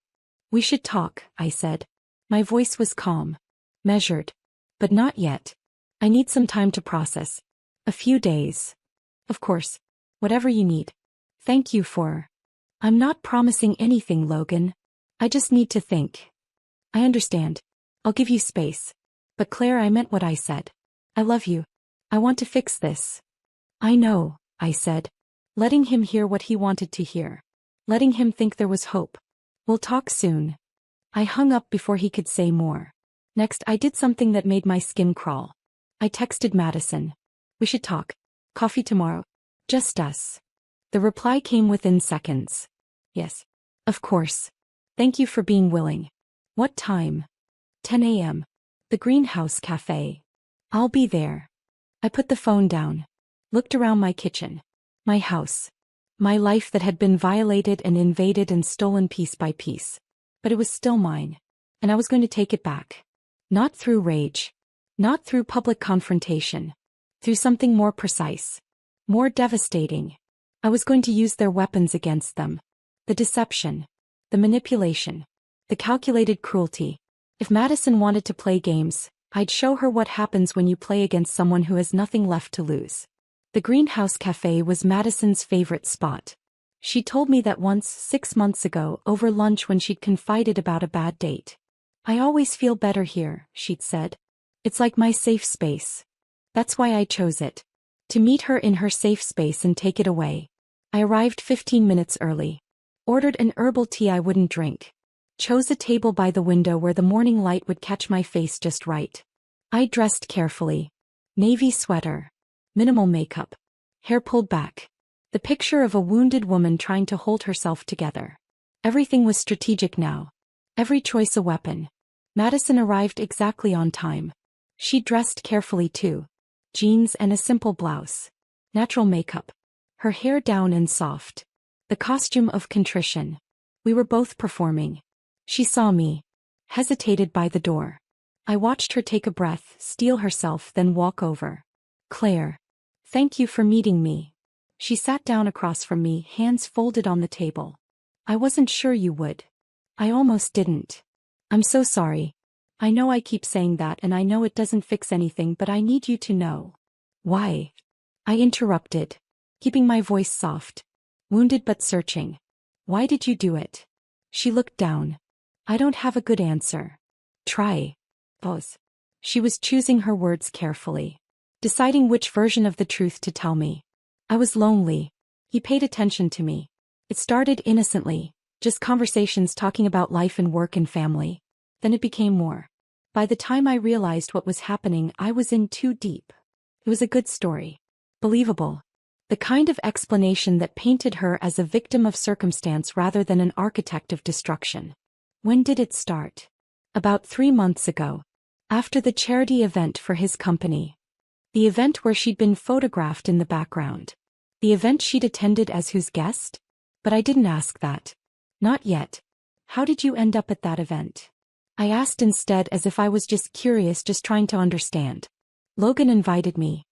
We should talk, I said. My voice was calm. Measured. But not yet. I need some time to process. A few days. Of course. Whatever you need. Thank you for. I'm not promising anything, Logan. I just need to think. I understand. I'll give you space. But Claire, I meant what I said. I love you. I want to fix this. I know, I said. Letting him hear what he wanted to hear. Letting him think there was hope. We'll talk soon. I hung up before he could say more. Next, I did something that made my skin crawl. I texted Madison. We should talk. Coffee tomorrow. Just us. The reply came within seconds. Yes. Of course. Thank you for being willing. What time? 10 a.m. The Greenhouse Cafe. I'll be there. I put the phone down. Looked around my kitchen. My house. My life that had been violated and invaded and stolen piece by piece. But it was still mine. And I was going to take it back. Not through rage. Not through public confrontation. Through something more precise. More devastating. I was going to use their weapons against them. The deception. The manipulation. The calculated cruelty. If Madison wanted to play games, I'd show her what happens when you play against someone who has nothing left to lose. The Greenhouse Cafe was Madison's favorite spot. She told me that once 6 months ago over lunch when she'd confided about a bad date. I always feel better here, she'd said. It's like my safe space. That's why I chose it. To meet her in her safe space and take it away. I arrived 15 minutes early. Ordered an herbal tea I wouldn't drink. Chose a table by the window where the morning light would catch my face just right. I dressed carefully. Navy sweater. Minimal makeup. Hair pulled back. The picture of a wounded woman trying to hold herself together. Everything was strategic now. Every choice a weapon. Madison arrived exactly on time. She dressed carefully too. Jeans and a simple blouse. Natural makeup. Her hair down and soft. The costume of contrition. We were both performing. She saw me. Hesitated by the door. I watched her take a breath, steel herself, then walk over. Claire. Thank you for meeting me. She sat down across from me, hands folded on the table. I wasn't sure you would. I almost didn't. I'm so sorry. I know I keep saying that and I know it doesn't fix anything, but I need you to know. Why? I interrupted, keeping my voice soft. Wounded but searching. Why did you do it? She looked down. I don't have a good answer. Try. Pause. She was choosing her words carefully. Deciding which version of the truth to tell me. I was lonely. He paid attention to me. It started innocently, just conversations talking about life and work and family. Then it became more. By the time I realized what was happening, I was in too deep. It was a good story. Believable. The kind of explanation that painted her as a victim of circumstance rather than an architect of destruction. When did it start? About 3 months ago. After the charity event for his company. The event where she'd been photographed in the background. The event she'd attended as whose guest? But I didn't ask that. Not yet. How did you end up at that event? I asked instead, as if I was just curious, just trying to understand. Logan invited me.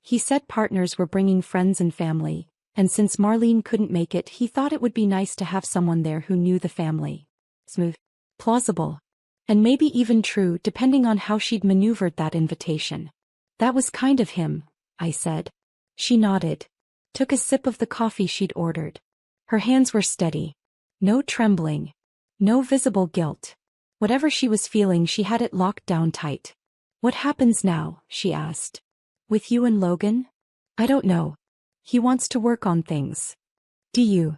He said partners were bringing friends and family, and since Marlene couldn't make it, he thought it would be nice to have someone there who knew the family. Smooth. Plausible. And maybe even true, depending on how she'd maneuvered that invitation. That was kind of him, I said. She nodded. Took a sip of the coffee she'd ordered. Her hands were steady. No trembling. No visible guilt. Whatever she was feeling, she had it locked down tight. What happens now? She asked. With you and Logan? I don't know. He wants to work on things. Do you?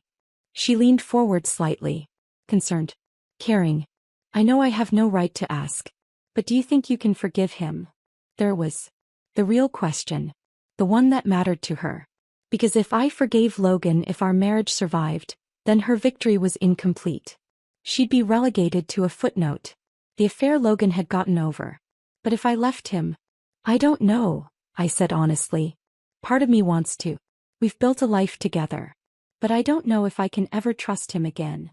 She leaned forward slightly. Concerned. Caring. I know I have no right to ask. But do you think you can forgive him? There was the real question. The one that mattered to her. Because if I forgave Logan, if our marriage survived, then her victory was incomplete. She'd be relegated to a footnote. The affair Logan had gotten over. But if I left him? I don't know, I said honestly. Part of me wants to. We've built a life together. But I don't know if I can ever trust him again.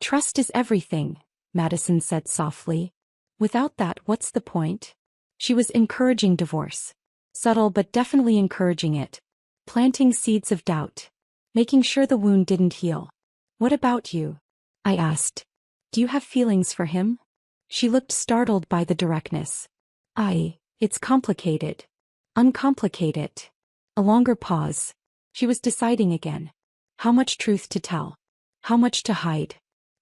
Trust is everything, Madison said softly. Without that, what's the point? She was encouraging divorce. Subtle but definitely encouraging it. Planting seeds of doubt. Making sure the wound didn't heal. What about you? I asked. Do you have feelings for him? She looked startled by the directness. It's complicated. Uncomplicate. A longer pause. She was deciding again. How much truth to tell? How much to hide?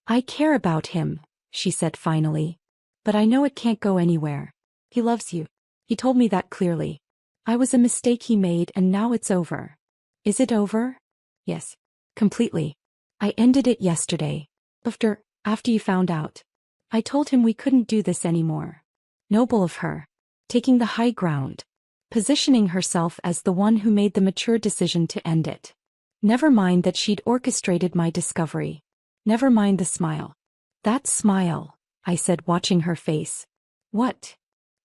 I care about him, she said finally. But I know it can't go anywhere. He loves you. He told me that clearly. I was a mistake he made and now it's over. Is it over? Yes. Completely. I ended it yesterday. After you found out. I told him we couldn't do this anymore. Noble of her. Taking the high ground. Positioning herself as the one who made the mature decision to end it. Never mind that she'd orchestrated my discovery. Never mind the smile. That smile, I said, watching her face. What?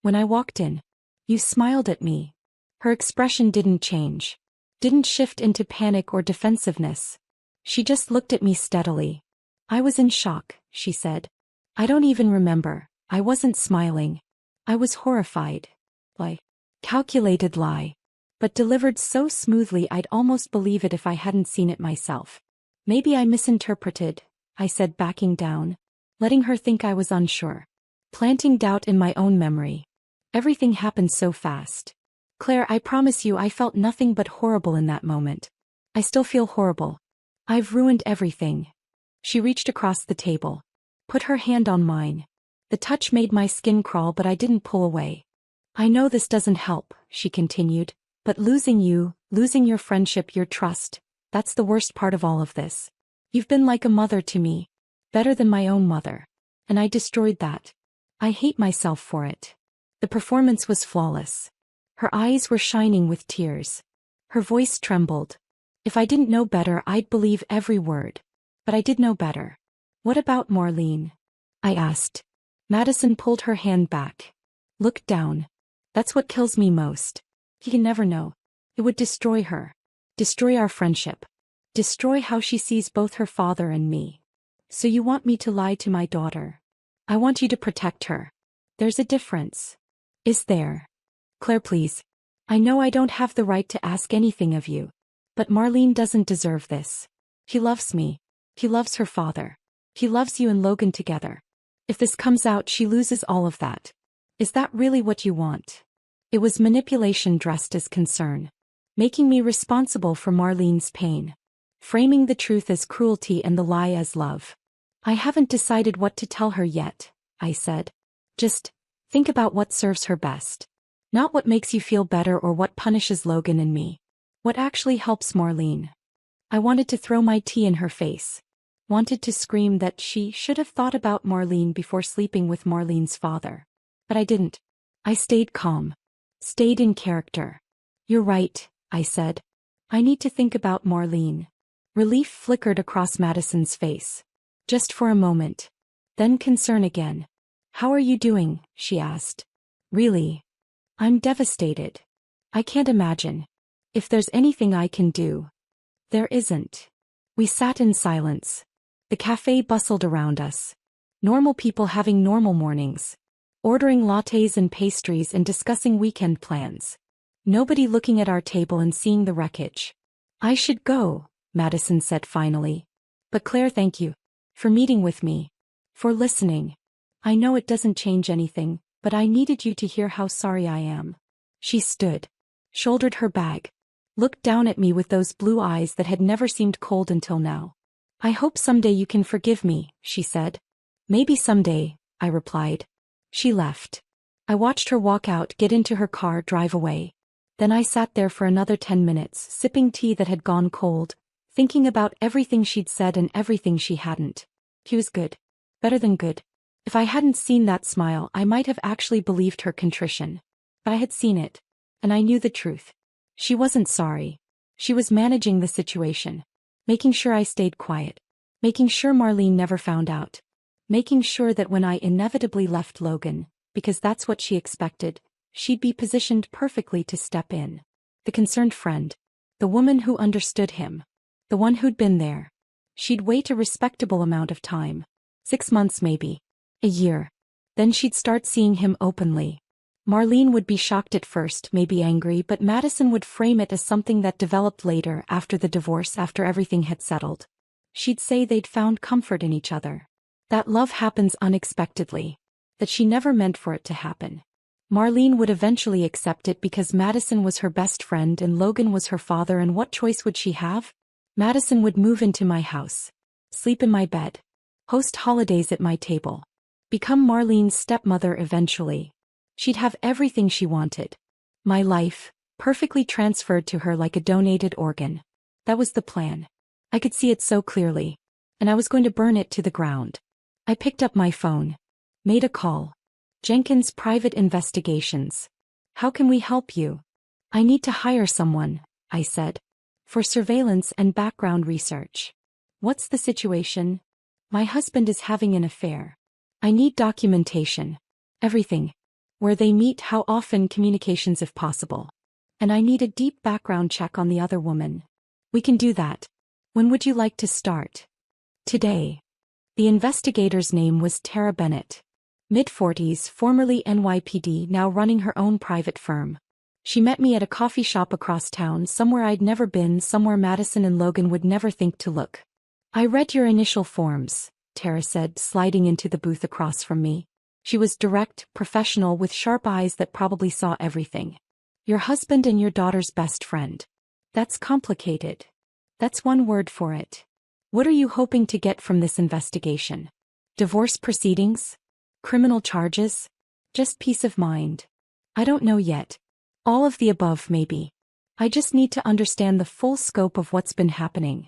When I walked in. You smiled at me. Her expression didn't change. Didn't shift into panic or defensiveness. She just looked at me steadily. I was in shock, she said. I don't even remember. I wasn't smiling. I was horrified. Calculated lie. But delivered so smoothly I'd almost believe it if I hadn't seen it myself. Maybe I misinterpreted, I said, backing down. Letting her think I was unsure. Planting doubt in my own memory. Everything happened so fast. Claire, I promise you I felt nothing but horrible in that moment. I still feel horrible. I've ruined everything. She reached across the table. Put her hand on mine. The touch made my skin crawl, but I didn't pull away. I know this doesn't help, she continued, but losing you, losing your friendship, your trust, that's the worst part of all of this. You've been like a mother to me. Better than my own mother. And I destroyed that. I hate myself for it. The performance was flawless. Her eyes were shining with tears. Her voice trembled. If I didn't know better, I'd believe every word. But I did know better. What about Marlene? I asked. Madison pulled her hand back. Looked down. That's what kills me most. He can never know. It would destroy her. Destroy our friendship. Destroy how she sees both her father and me. So you want me to lie to my daughter? I want you to protect her. There's a difference. Is there? Claire, please. I know I don't have the right to ask anything of you. But Marlene doesn't deserve this. He loves me. He loves her father. He loves you and Logan together. If this comes out, she loses all of that. Is that really what you want? It was manipulation dressed as concern. Making me responsible for Marlene's pain. Framing the truth as cruelty and the lie as love. I haven't decided what to tell her yet, I said. Just think about what serves her best. Not what makes you feel better or what punishes Logan and me. What actually helps Marlene. I wanted to throw my tea in her face. Wanted to scream that she should have thought about Marlene before sleeping with Marlene's father. But I didn't. I stayed calm. Stayed in character. You're right, I said. I need to think about Marlene. Relief flickered across Madison's face. Just for a moment. Then concern again. How are you doing? She asked. Really? I'm devastated. I can't imagine. If there's anything I can do. There isn't. We sat in silence. The cafe bustled around us. Normal people having normal mornings. Ordering lattes and pastries and discussing weekend plans. Nobody looking at our table and seeing the wreckage. I should go, Madison said finally. But Claire, thank you. For meeting with me. For listening. I know it doesn't change anything, but I needed you to hear how sorry I am. She stood. Shouldered her bag. Looked down at me with those blue eyes that had never seemed cold until now. I hope someday you can forgive me, she said. Maybe someday, I replied. She left. I watched her walk out, get into her car, drive away. Then I sat there for another 10 minutes, sipping tea that had gone cold, thinking about everything she'd said and everything she hadn't. He was good. Better than good. If I hadn't seen that smile, I might have actually believed her contrition. But I had seen it. And I knew the truth. She wasn't sorry. She was managing the situation. Making sure I stayed quiet. Making sure Marlene never found out. Making sure that when I inevitably left Logan, because that's what she expected, she'd be positioned perfectly to step in. The concerned friend. The woman who understood him. The one who'd been there. She'd wait a respectable amount of time. 6 months maybe. A year. Then she'd start seeing him openly. Marlene would be shocked at first, maybe angry, but Madison would frame it as something that developed later, after the divorce, after everything had settled. She'd say they'd found comfort in each other. That love happens unexpectedly. That she never meant for it to happen. Marlene would eventually accept it because Madison was her best friend and Logan was her father, and what choice would she have? Madison would move into my house. Sleep in my bed. Host holidays at my table. Become Marlene's stepmother eventually. She'd have everything she wanted. My life, perfectly transferred to her like a donated organ. That was the plan. I could see it so clearly. And I was going to burn it to the ground. I picked up my phone. Made a call. Jenkins Private Investigations. How can we help you? I need to hire someone, I said. For surveillance and background research. What's the situation? My husband is having an affair. I need documentation. Everything. Where they meet, how often, communications if possible. And I need a deep background check on the other woman. We can do that. When would you like to start? Today. The investigator's name was Tara Bennett. Mid-40s, formerly NYPD, now running her own private firm. She met me at a coffee shop across town, somewhere I'd never been, somewhere Madison and Logan would never think to look. I read your initial forms, Tara said, sliding into the booth across from me. She was direct, professional, with sharp eyes that probably saw everything. Your husband and your daughter's best friend. That's complicated. That's one word for it. What are you hoping to get from this investigation? Divorce proceedings? Criminal charges? Just peace of mind? I don't know yet. All of the above, maybe. I just need to understand the full scope of what's been happening.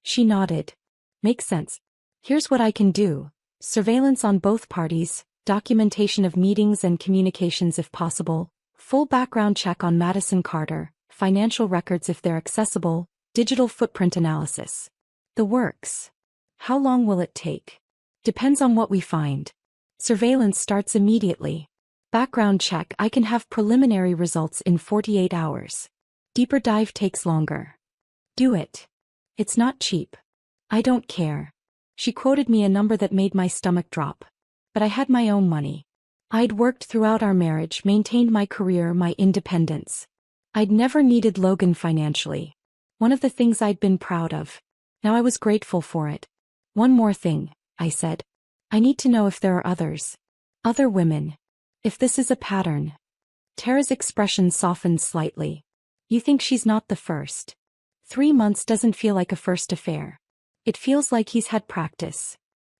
She nodded. Makes sense. Here's what I can do. Surveillance on both parties. Documentation of meetings and communications if possible, full background check on Madison Carter, financial records if they're accessible, digital footprint analysis. The works. How long will it take? Depends on what we find. Surveillance starts immediately. Background check, I can have preliminary results in 48 hours. Deeper dive takes longer. Do it. It's not cheap. I don't care. She quoted me a number that made my stomach drop. But I had my own money. I'd worked throughout our marriage, maintained my career, my independence. I'd never needed Logan financially. One of the things I'd been proud of. Now I was grateful for it. One more thing, I said. I need to know if there are others. Other women. If this is a pattern. Tara's expression softened slightly. You think she's not the first? 3 months doesn't feel like a first affair. It feels like he's had practice.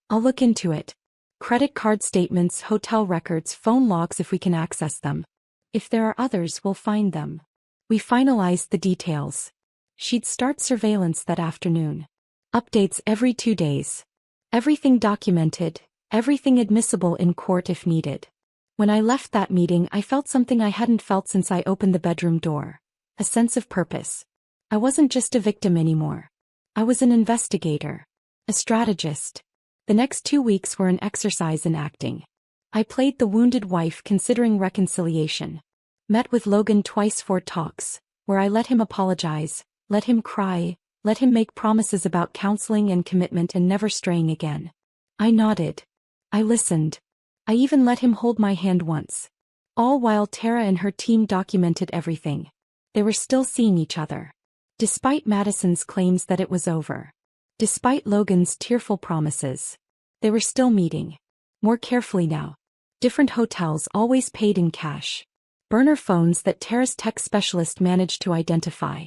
I'll look into it. Credit card statements, hotel records, phone logs if we can access them. If there are others, we'll find them. We finalized the details. She'd start surveillance that afternoon. Updates every 2 days. Everything documented, everything admissible in court if needed. When I left that meeting, I felt something I hadn't felt since I opened the bedroom door. A sense of purpose. I wasn't just a victim anymore. I was an investigator. A strategist. The next 2 weeks were an exercise in acting. I played the wounded wife considering reconciliation. Met with Logan twice for talks, where I let him apologize, let him cry, let him make promises about counseling and commitment and never straying again. I nodded. I listened. I even let him hold my hand once. All while Tara and her team documented everything. They were still seeing each other. Despite Madison's claims that it was over. Despite Logan's tearful promises. They were still meeting. More carefully now. Different hotels, always paid in cash. Burner phones that Tara's tech specialist managed to identify.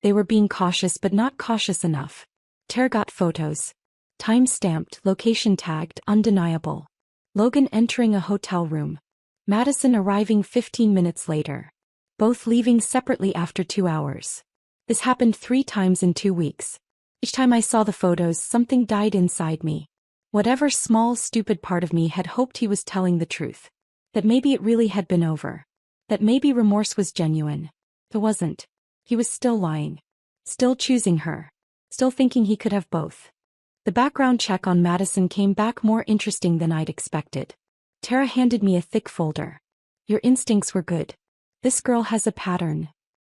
They were being cautious but not cautious enough. Tara got photos. Time-stamped, location tagged, undeniable. Logan entering a hotel room. Madison arriving 15 minutes later. Both leaving separately after 2 hours. This happened 3 times in 2 weeks. Each time I saw the photos, something died inside me. Whatever small, stupid part of me had hoped he was telling the truth. That maybe it really had been over. That maybe remorse was genuine. It wasn't. He was still lying. Still choosing her. Still thinking he could have both. The background check on Madison came back more interesting than I'd expected. Tara handed me a thick folder. Your instincts were good. This girl has a pattern.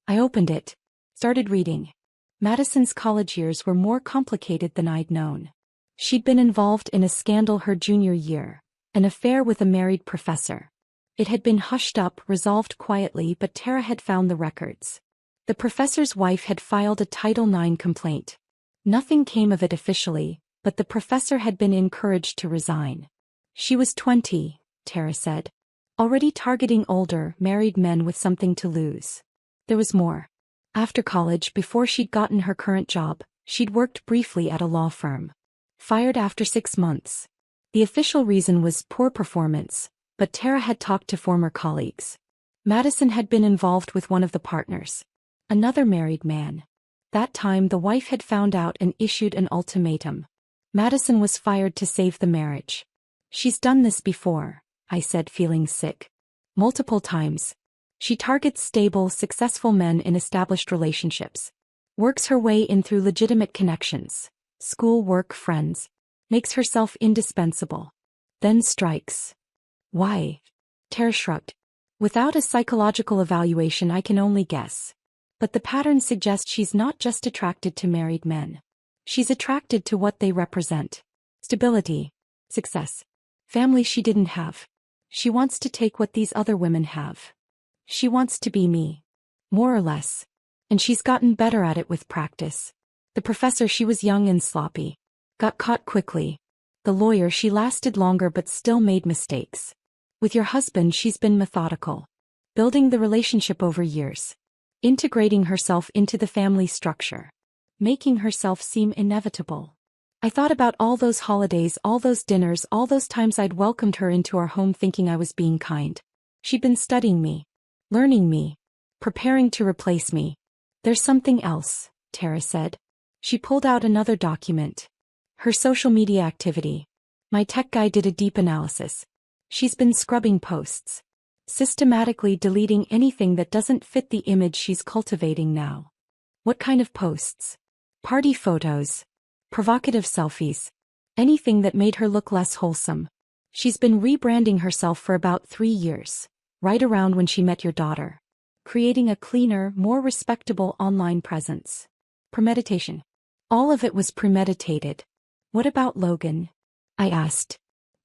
I opened it. Started reading. Madison's college years were more complicated than I'd known. She'd been involved in a scandal her junior year, an affair with a married professor. It had been hushed up, resolved quietly, but Tara had found the records. The professor's wife had filed a Title IX complaint. Nothing came of it officially, but the professor had been encouraged to resign. She was 20, Tara said. Already targeting older, married men with something to lose. There was more. After college, before she'd gotten her current job, she'd worked briefly at a law firm. Fired after 6 months. The official reason was poor performance, but Tara had talked to former colleagues. Madison had been involved with one of the partners. Another married man. That time the wife had found out and issued an ultimatum. Madison was fired to save the marriage. She's done this before, I said, feeling sick. Multiple times. She targets stable, successful men in established relationships. Works her way in through legitimate connections. School, work, friends. Makes herself indispensable. Then strikes. Why? Tara shrugged. Without a psychological evaluation I can only guess. But the pattern suggests she's not just attracted to married men. She's attracted to what they represent. Stability. Success. Family she didn't have. She wants to take what these other women have. She wants to be me. More or less. And she's gotten better at it with practice. The professor, she was young and sloppy. Got caught quickly. The lawyer, she lasted longer but still made mistakes. With your husband she's been methodical. Building the relationship over years. Integrating herself into the family structure. Making herself seem inevitable. I thought about all those holidays, all those dinners, all those times I'd welcomed her into our home thinking I was being kind. She'd been studying me. Learning me. Preparing to replace me. There's something else, Tara said. She pulled out another document. Her social media activity. My tech guy did a deep analysis. She's been scrubbing posts. Systematically deleting anything that doesn't fit the image she's cultivating now. What kind of posts? Party photos. Provocative selfies. Anything that made her look less wholesome. She's been rebranding herself for about 3 years. Right around when she met your daughter. Creating a cleaner, more respectable online presence. Premeditation. All of it was premeditated. What about Logan? I asked.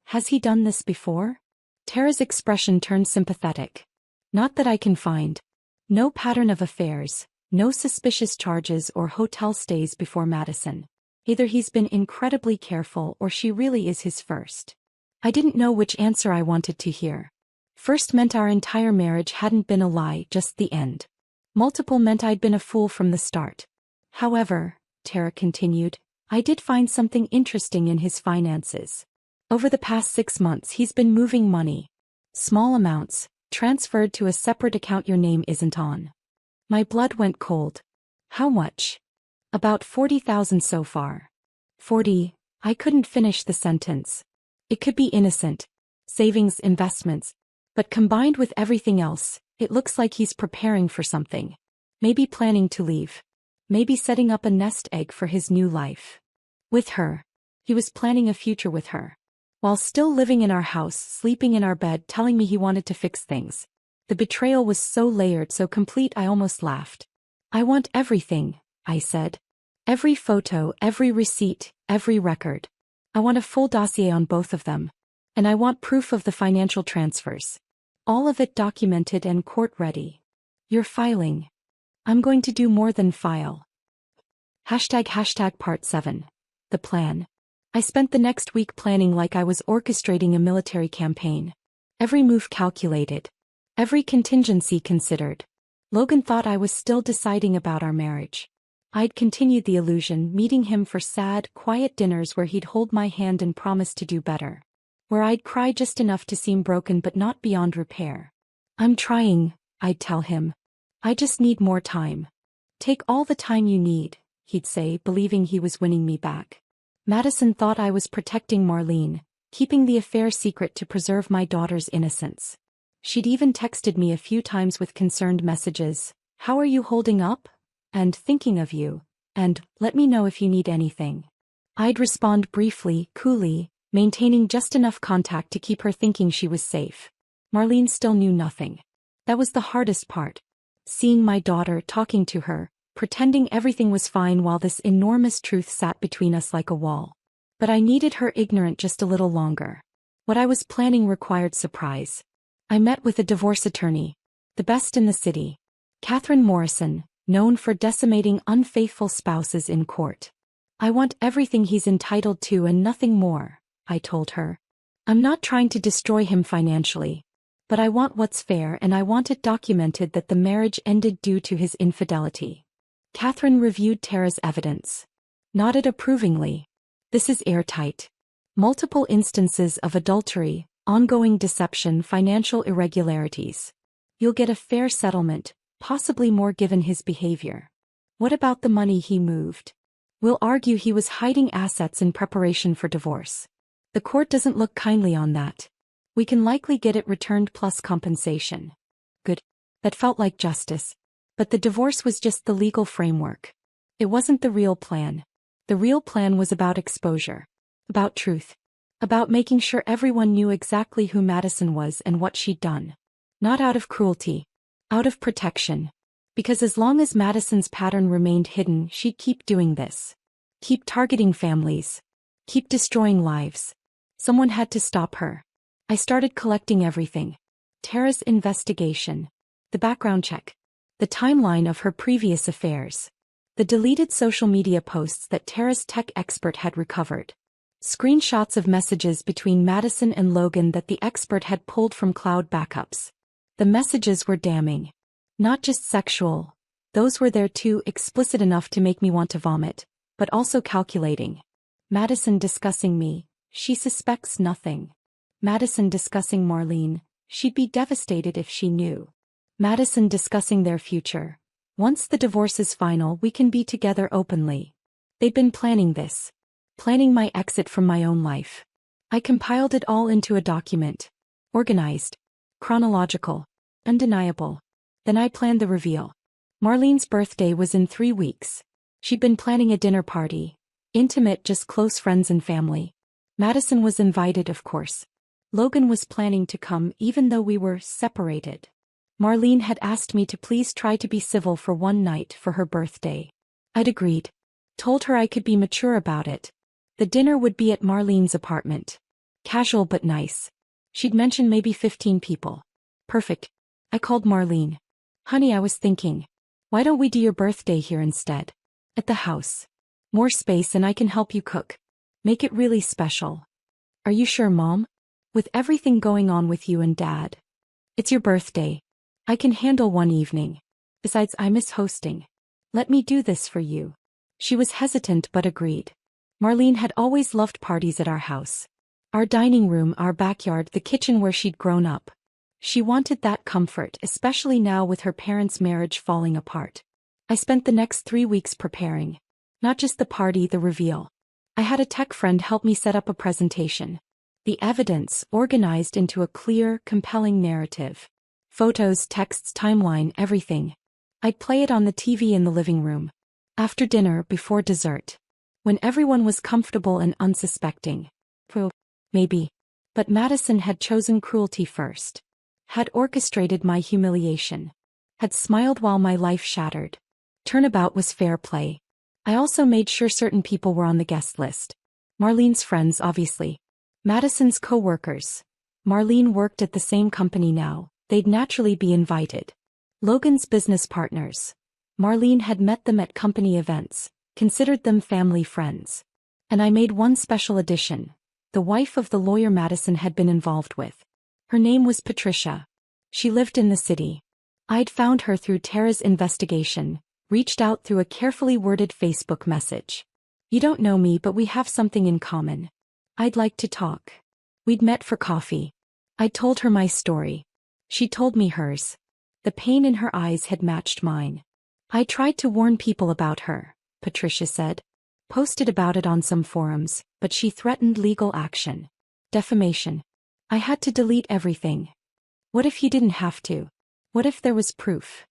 Has he done this before? Tara's expression turned sympathetic. Not that I can find. No pattern of affairs, no suspicious charges or hotel stays before Madison. Either he's been incredibly careful or she really is his first. I didn't know which answer I wanted to hear. First meant our entire marriage hadn't been a lie, just the end. Multiple meant I'd been a fool from the start. However, Tara continued, I did find something interesting in his finances. Over the past 6 months he's been moving money. Small amounts, transferred to a separate account your name isn't on. My blood went cold. How much? About 40,000 so far. 40, I couldn't finish the sentence. It could be innocent. Savings, investments. But combined with everything else, it looks like he's preparing for something. Maybe planning to leave. Maybe setting up a nest egg for his new life. With her. He was planning a future with her. While still living in our house, sleeping in our bed, telling me he wanted to fix things. The betrayal was so layered, so complete I almost laughed. I want everything, I said. Every photo, every receipt, every record. I want a full dossier on both of them. And I want proof of the financial transfers. All of it documented and court-ready. You're filing. I'm going to do more than file. ## Part 7. The plan. I spent the next week planning like I was orchestrating a military campaign. Every move calculated. Every contingency considered. Logan thought I was still deciding about our marriage. I'd continued the illusion, meeting him for sad, quiet dinners where he'd hold my hand and promise to do better. Where I'd cry just enough to seem broken but not beyond repair. I'm trying, I'd tell him. I just need more time. Take all the time you need, he'd say, believing he was winning me back. Madison thought I was protecting Marlene, keeping the affair secret to preserve my daughter's innocence. She'd even texted me a few times with concerned messages, "How are you holding up?" and "Thinking of you," and "Let me know if you need anything." I'd respond briefly, coolly, maintaining just enough contact to keep her thinking she was safe. Marlene still knew nothing. That was the hardest part. Seeing my daughter, talking to her, pretending everything was fine while this enormous truth sat between us like a wall. But I needed her ignorant just a little longer. What I was planning required surprise. I met with a divorce attorney, the best in the city. Catherine Morrison, known for decimating unfaithful spouses in court. "I want everything he's entitled to and nothing more," I told her. "I'm not trying to destroy him financially. But I want what's fair, and I want it documented that the marriage ended due to his infidelity." Catherine reviewed Tara's evidence. Nodded approvingly. "This is airtight. Multiple instances of adultery, ongoing deception, financial irregularities. You'll get a fair settlement, possibly more given his behavior." "What about the money he moved?" "We'll argue he was hiding assets in preparation for divorce. The court doesn't look kindly on that. We can likely get it returned plus compensation." Good. That felt like justice. But the divorce was just the legal framework. It wasn't the real plan. The real plan was about exposure. About truth. About making sure everyone knew exactly who Madison was and what she'd done. Not out of cruelty. Out of protection. Because as long as Madison's pattern remained hidden, she'd keep doing this. Keep targeting families. Keep destroying lives. Someone had to stop her. I started collecting everything. Tara's investigation. The background check. The timeline of her previous affairs. The deleted social media posts that Tara's tech expert had recovered. Screenshots of messages between Madison and Logan that the expert had pulled from cloud backups. The messages were damning. Not just sexual. Those were there too, explicit enough to make me want to vomit, but also calculating. Madison discussing me. She suspects nothing. Madison discussing Marlene. She'd be devastated if she knew. Madison discussing their future. Once the divorce is final, we can be together openly. They'd been planning this. Planning my exit from my own life. I compiled it all into a document. Organized. Chronological. Undeniable. Then I planned the reveal. Marlene's birthday was in 3 weeks. She'd been planning a dinner party. Intimate, just close friends and family. Madison was invited, of course. Logan was planning to come even though we were separated. Marlene had asked me to please try to be civil for one night for her birthday. I'd agreed. Told her I could be mature about it. The dinner would be at Marlene's apartment. Casual but nice. She'd mentioned maybe 15 people. Perfect. I called Marlene. "Honey, I was thinking. Why don't we do your birthday here instead? At the house. More space and I can help you cook. Make it really special." "Are you sure, Mom? With everything going on with you and Dad. It's your birthday. I can handle one evening. Besides, I miss hosting. Let me do this for you." She was hesitant but agreed. Marlene had always loved parties at our house. Our dining room, our backyard, the kitchen where she'd grown up. She wanted that comfort, especially now with her parents' marriage falling apart. I spent the next 3 weeks preparing. Not just the party, the reveal. I had a tech friend help me set up a presentation. The evidence organized into a clear, compelling narrative. Photos, texts, timeline, everything. I'd play it on the TV in the living room. After dinner, before dessert. When everyone was comfortable and unsuspecting. Maybe. But Madison had chosen cruelty first. Had orchestrated my humiliation. Had smiled while my life shattered. Turnabout was fair play. I also made sure certain people were on the guest list. Marlene's friends, obviously. Madison's co-workers. Marlene worked at the same company now. They'd naturally be invited. Logan's business partners. Marlene had met them at company events, considered them family friends. And I made one special addition. The wife of the lawyer Madison had been involved with. Her name was Patricia. She lived in the city. I'd found her through Tara's investigation, reached out through a carefully worded Facebook message. "You don't know me, but we have something in common. I'd like to talk." We'd met for coffee. I told her my story. She told me hers. The pain in her eyes had matched mine. I tried to warn people about her, Patricia said. Posted about it on some forums, but she threatened legal action. Defamation. I had to delete everything. What if he didn't have to? What if there was proof?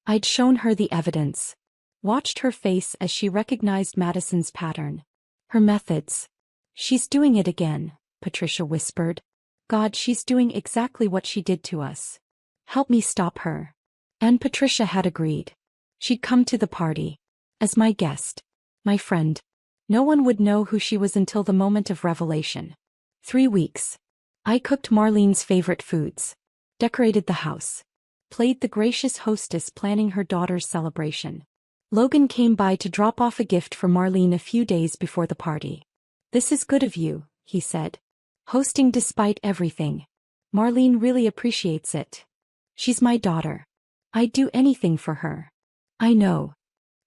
I'd shown her the evidence. Watched her face as she recognized Madison's pattern. Her methods. She's doing it again, Patricia whispered. God, she's doing exactly what she did to us. Help me stop her. And Patricia had agreed. She'd come to the party. As my guest. My friend. No one would know who she was until the moment of revelation. 3 weeks. I cooked Marlene's favorite foods. Decorated the house. Played the gracious hostess planning her daughter's celebration. Logan came by to drop off a gift for Marlene a few days before the party. This is good of you, he said. Hosting despite everything. Marlene really appreciates it. She's my daughter. I'd do anything for her. I know.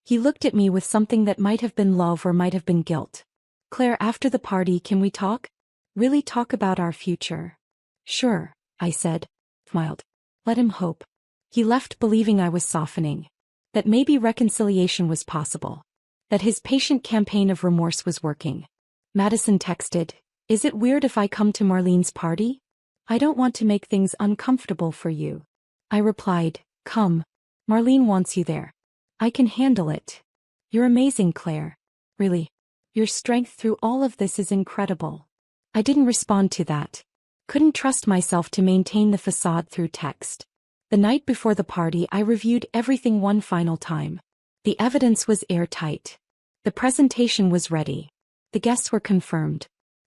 He looked at me with something that might have been love or might have been guilt. Claire, after the party, can we talk? Really talk about our future? Sure, I said. Smiled. Let him hope. He left believing I was softening. That maybe reconciliation was possible. That his patient campaign of remorse was working. Madison texted, "Is it weird if I come to Marlene's party? I don't want to make things uncomfortable for you." I replied, "Come. Marlene wants you there. I can handle it. You're amazing, Claire. Really. Your strength through all of this is incredible." I didn't respond to that. Couldn't trust myself to maintain the facade through text. The night before the party, I reviewed everything one final time. The evidence was airtight. The presentation was ready. The guests were confirmed.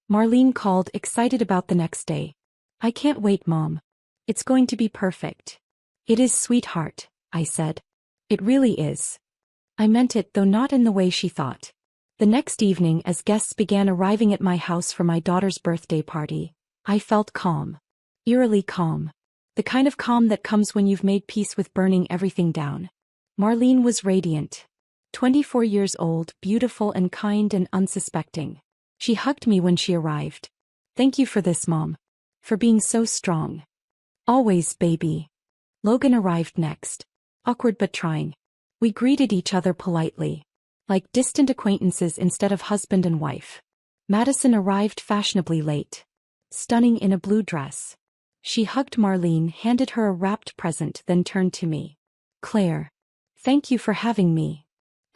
Marlene called, excited about the next day. "I can't wait, Mom. It's going to be perfect." "It is, sweetheart," I said. "It really is." I meant it, though not in the way she thought. The next evening, as guests began arriving at my house for my daughter's birthday party, I felt calm. Eerily calm. The kind of calm that comes when you've made peace with burning everything down. Marlene was radiant. 24 years old, beautiful and kind and unsuspecting. She hugged me when she arrived. "Thank you for this, Mom. For being so strong." "Always, baby." Logan arrived next. Awkward but trying. We greeted each other politely. Like distant acquaintances instead of husband and wife. Madison arrived fashionably late. Stunning in a blue dress. She hugged Marlene, handed her a wrapped present, then turned to me. "Claire. Thank you for having me."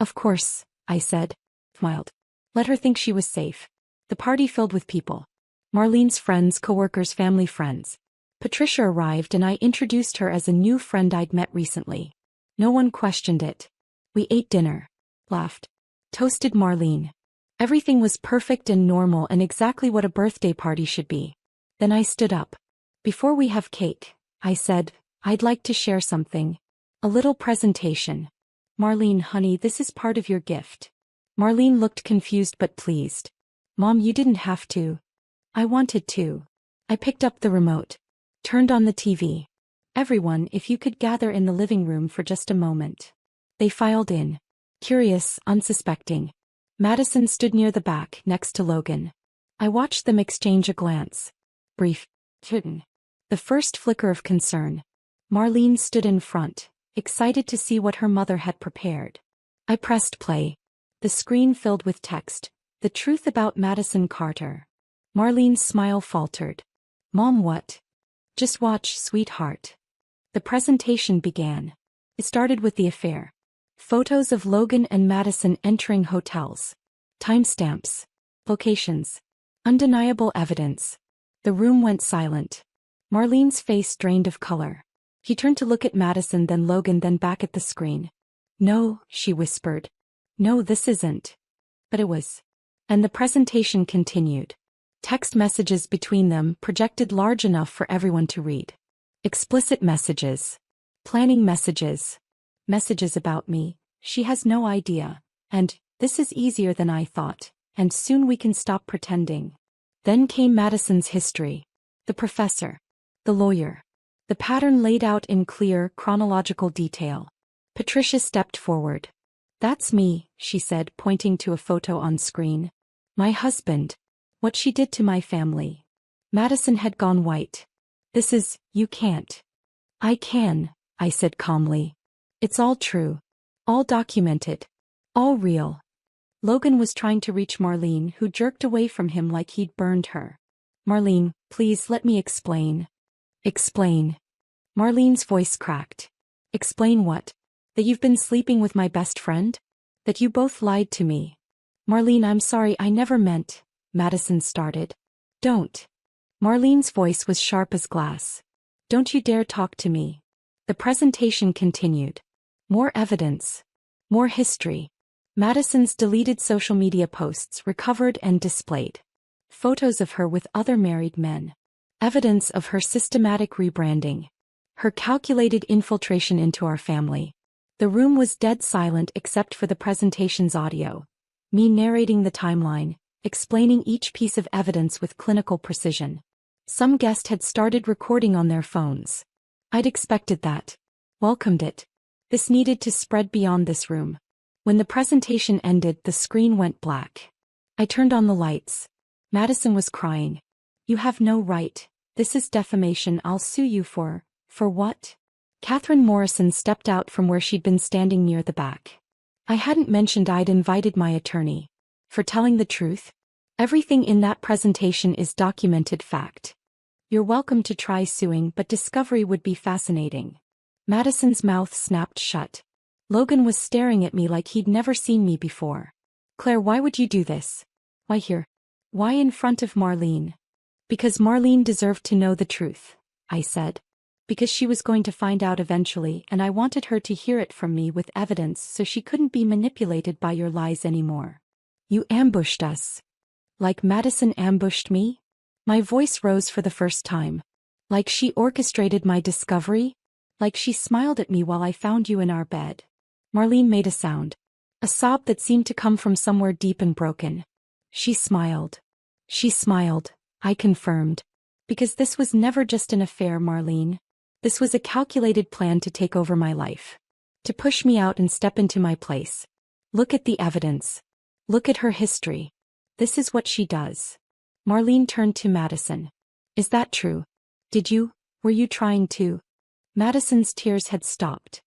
"Of course," I said. Smiled. Let her think she was safe. The party filled with people. Marlene's friends, coworkers, family friends. Patricia arrived and I introduced her as a new friend I'd met recently. No one questioned it. We ate dinner. Laughed. Toasted Marlene. Everything was perfect and normal and exactly what a birthday party should be. Then I stood up. "Before we have cake," I said, "I'd like to share something. A little presentation." "Marlene, honey, this is part of your gift." Marlene looked confused but pleased. "Mom, you didn't have to." "I wanted to." I picked up the remote. Turned on the TV. "Everyone, if you could gather in the living room for just a moment." They filed in. Curious, unsuspecting. Madison stood near the back, next to Logan. I watched them exchange a glance. Brief. Hidden. The first flicker of concern. Marlene stood in front, excited to see what her mother had prepared. I pressed play. The screen filled with text. The truth about Madison Carter. Marlene's smile faltered. "Mom, what?" "Just watch, sweetheart." The presentation began. It started with the affair. Photos of Logan and Madison entering hotels. Timestamps. Locations. Undeniable evidence. The room went silent. Marlene's face drained of color. He turned to look at Madison, then Logan, then back at the screen. "No," she whispered. "No, this isn't." But it was. And the presentation continued. Text messages between them, projected large enough for everyone to read. Explicit messages. Planning messages. Messages about me. "She has no idea." And, "This is easier than I thought. And soon we can stop pretending." Then came Madison's history. The professor. The lawyer. The pattern laid out in clear, chronological detail. Patricia stepped forward. "That's me," she said, pointing to a photo on screen. "My husband. What she did to my family." Madison had gone white. "This is, you can't." "I can," I said calmly. "It's all true. All documented. All real, Logan was trying to reach Marlene, who jerked away from him like he'd burned her. Marlene, please let me explain. Explain. Marlene's voice cracked. Explain what? That you've been sleeping with my best friend? That you both lied to me? Marlene, I'm sorry, I never meant. Madison started. Don't. Marlene's voice was sharp as glass. Don't you dare talk to me. The presentation continued. More evidence. More history. Madison's deleted social media posts recovered and displayed. Photos of her with other married men. Evidence of her systematic rebranding. Her calculated infiltration into our family. The room was dead silent except for the presentation's audio. Me narrating the timeline, explaining each piece of evidence with clinical precision. Some guest had started recording on their phones. I'd expected that. Welcomed it. This needed to spread beyond this room. When the presentation ended, the screen went black. I turned on the lights. Madison was crying. You have no right. This is defamation. I'll sue you for what? Catherine Morrison stepped out from where she'd been standing near the back. I hadn't mentioned I'd invited my attorney. For telling the truth? Everything in that presentation is documented fact. You're welcome to try suing, but discovery would be fascinating. Madison's mouth snapped shut. Logan was staring at me like he'd never seen me before. Claire, why would you do this? Why here? Why in front of Marlene? Because Marlene deserved to know the truth, I said. Because she was going to find out eventually, and I wanted her to hear it from me with evidence so she couldn't be manipulated by your lies anymore. You ambushed us. Like Madison ambushed me? My voice rose for the first time. Like she orchestrated my discovery? Like she smiled at me while I found you in our bed. Marlene made a sound. A sob that seemed to come from somewhere deep and broken. She smiled. She smiled, I confirmed. Because this was never just an affair, Marlene. This was a calculated plan to take over my life. To push me out and step into my place. Look at the evidence. Look at her history. This is what she does. Marlene turned to Madison. Is that true? Were you trying to? Madison's tears had stopped.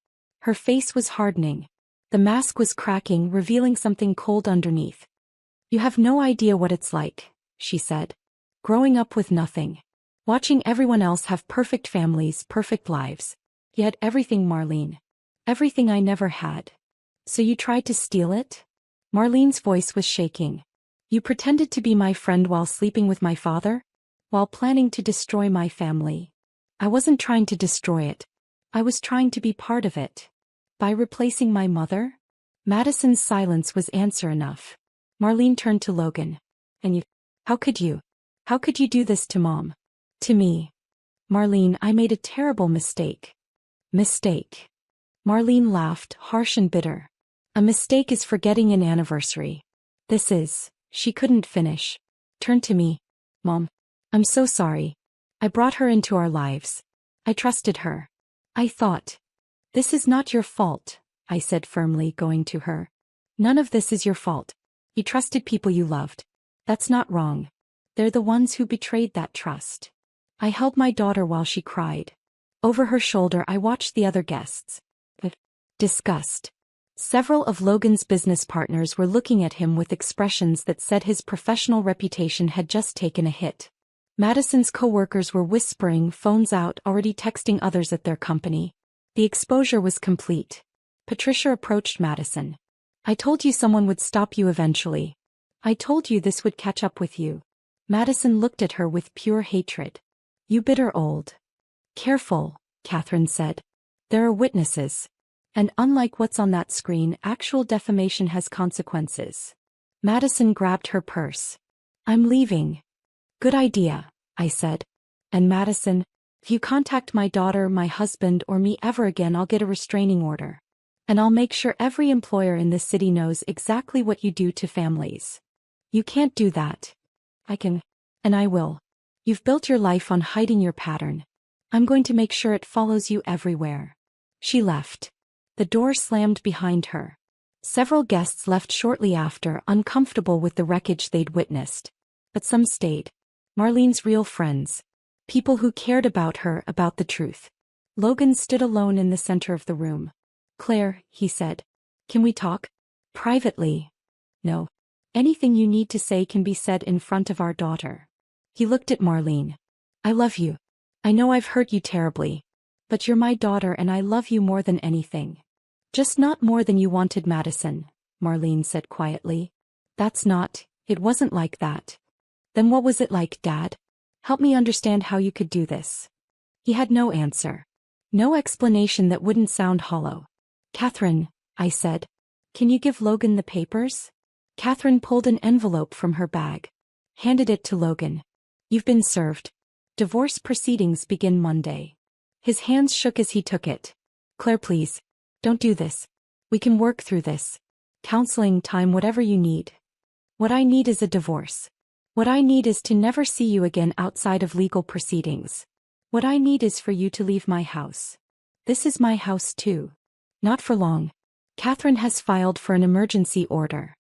Her face was hardening. The mask was cracking, revealing something cold underneath. You have no idea what it's like, she said. Growing up with nothing. Watching everyone else have perfect families, perfect lives. You had everything, Marlene. Everything I never had. So you tried to steal it? Marlene's voice was shaking. You pretended to be my friend while sleeping with my father? While planning to destroy my family. I wasn't trying to destroy it. I was trying to be part of it. By replacing my mother? Madison's silence was answer enough. Marlene turned to Logan. And you? How could you? How could you do this to Mom? To me. Marlene, I made a terrible mistake. Mistake. Marlene laughed, harsh and bitter. A mistake is forgetting an anniversary. This is. She couldn't finish. Turned to me. Mom. I'm so sorry. I brought her into our lives. I trusted her. I thought. This is not your fault, I said firmly, going to her. None of this is your fault. You trusted people you loved. That's not wrong. They're the ones who betrayed that trust. I held my daughter while she cried. Over her shoulder I watched the other guests. With disgust. Several of Logan's business partners were looking at him with expressions that said his professional reputation had just taken a hit. Madison's co-workers were whispering, phones out, already texting others at their company. The exposure was complete. Patricia approached Madison. I told you someone would stop you eventually. I told you this would catch up with you. Madison looked at her with pure hatred. You bitter old. Careful, Catherine said. There are witnesses. And unlike what's on that screen, actual defamation has consequences. Madison grabbed her purse. I'm leaving. Good idea, I said. And Madison, if you contact my daughter, my husband, or me ever again, I'll get a restraining order. And I'll make sure every employer in this city knows exactly what you do to families. You can't do that. I can. And I will. You've built your life on hiding your pattern. I'm going to make sure it follows you everywhere. She left. The door slammed behind her. Several guests left shortly after, uncomfortable with the wreckage they'd witnessed. But some stayed. Marlene's real friends. People who cared about her, about the truth. Logan stood alone in the center of the room. Claire, he said. Can we talk? Privately. No. Anything you need to say can be said in front of our daughter. He looked at Marlene. I love you. I know I've hurt you terribly. But you're my daughter and I love you more than anything. Just not more than you wanted, Madison, Marlene said quietly. It wasn't like that. Then what was it like, Dad? Help me understand how you could do this. He had no answer. No explanation that wouldn't sound hollow. Catherine, I said. Can you give Logan the papers? Catherine pulled an envelope from her bag. Handed it to Logan. You've been served. Divorce proceedings begin Monday. His hands shook as he took it. Claire, please. Don't do this. We can work through this. Counseling, time, whatever you need. What I need is a divorce. What I need is to never see you again outside of legal proceedings. What I need is for you to leave my house. This is my house too. Not for long. Catherine has filed for an emergency order.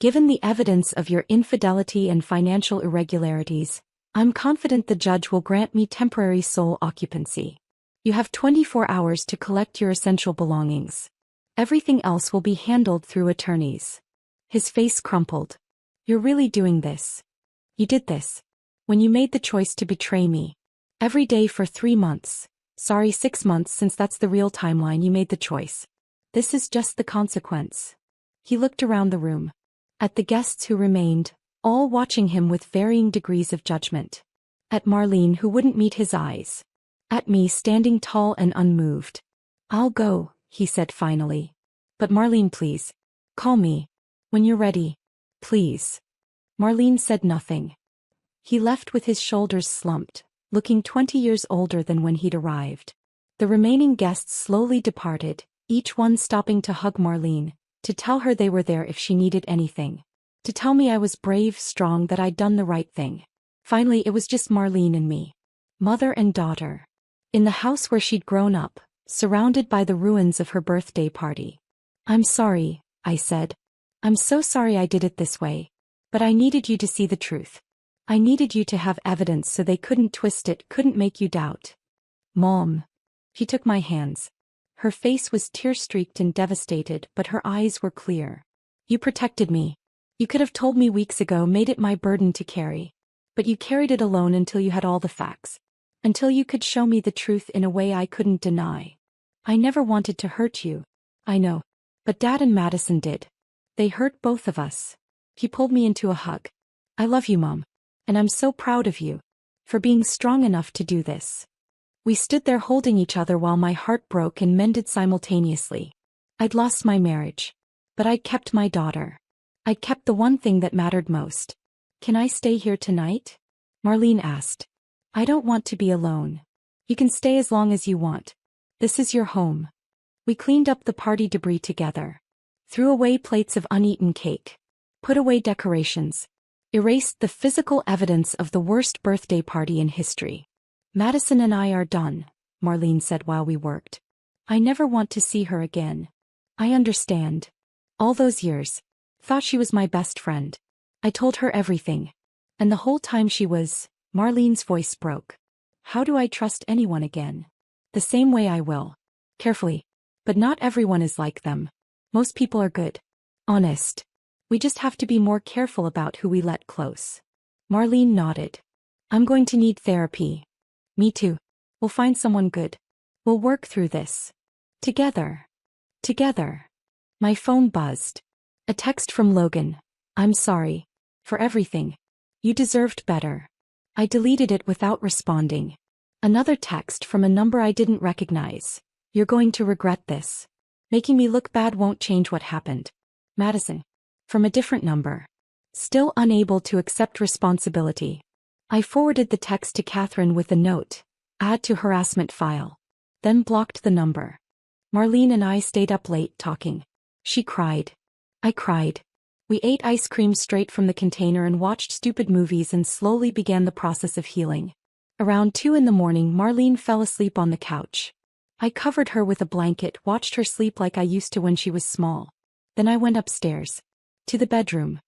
Given the evidence of your infidelity and financial irregularities, I'm confident the judge will grant me temporary sole occupancy. You have 24 hours to collect your essential belongings. Everything else will be handled through attorneys. His face crumpled. You're really doing this. You did this. When you made the choice to betray me. Every day for 3 months. Sorry, 6 months, since that's the real timeline. You made the choice. This is just the consequence. He looked around the room. At the guests who remained, all watching him with varying degrees of judgment. At Marlene, who wouldn't meet his eyes. At me, standing tall and unmoved. I'll go, he said finally. But Marlene, please. Call me. When you're ready. Please. Marlene said nothing. He left with his shoulders slumped, looking 20 years older than when he'd arrived. The remaining guests slowly departed, each one stopping to hug Marlene, to tell her they were there if she needed anything. To tell me I was brave, strong, that I'd done the right thing. Finally, it was just Marlene and me. Mother and daughter. In the house where she'd grown up, surrounded by the ruins of her birthday party. I'm sorry, I said. I'm so sorry I did it this way. But I needed you to see the truth. I needed you to have evidence so they couldn't twist it, couldn't make you doubt. Mom. She took my hands. Her face was tear-streaked and devastated, but her eyes were clear. You protected me. You could have told me weeks ago, made it my burden to carry. But you carried it alone until you had all the facts. Until you could show me the truth in a way I couldn't deny. I never wanted to hurt you. I know. But Dad and Madison did. They hurt both of us. He pulled me into a hug. I love you, Mom. And I'm so proud of you. For being strong enough to do this. We stood there holding each other while my heart broke and mended simultaneously. I'd lost my marriage. But I'd kept my daughter. I'd kept the one thing that mattered most. Can I stay here tonight? Marlene asked. I don't want to be alone. You can stay as long as you want. This is your home. We cleaned up the party debris together. Threw away plates of uneaten cake. Put away decorations. Erased the physical evidence of the worst birthday party in history. Madison and I are done, Marlene said while we worked. I never want to see her again. I understand. All those years. Thought she was my best friend. I told her everything. And the whole time she was, Marlene's voice broke. How do I trust anyone again? The same way I will. Carefully. But not everyone is like them. Most people are good. Honest. We just have to be more careful about who we let close. Marlene nodded. I'm going to need therapy. Me too. We'll find someone good. We'll work through this. Together. Together. My phone buzzed. A text from Logan. I'm sorry. For everything. You deserved better. I deleted it without responding. Another text from a number I didn't recognize. You're going to regret this. Making me look bad won't change what happened. Madison. From a different number. Still unable to accept responsibility. I forwarded the text to Catherine with a note. Add to harassment file. Then blocked the number. Marlene and I stayed up late talking. She cried. I cried. We ate ice cream straight from the container and watched stupid movies and slowly began the process of healing. Around 2 in the morning, Marlene fell asleep on the couch. I covered her with a blanket, watched her sleep like I used to when she was small. Then I went upstairs. To the bedroom.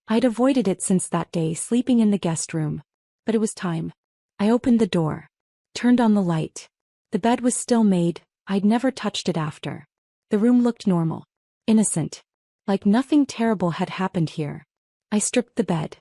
I'd avoided it since that day, sleeping in the guest room. But it was time. I opened the door. Turned on the light. The bed was still made. I'd never touched it after. The room looked normal. Innocent. Like nothing terrible had happened here. I stripped the bed.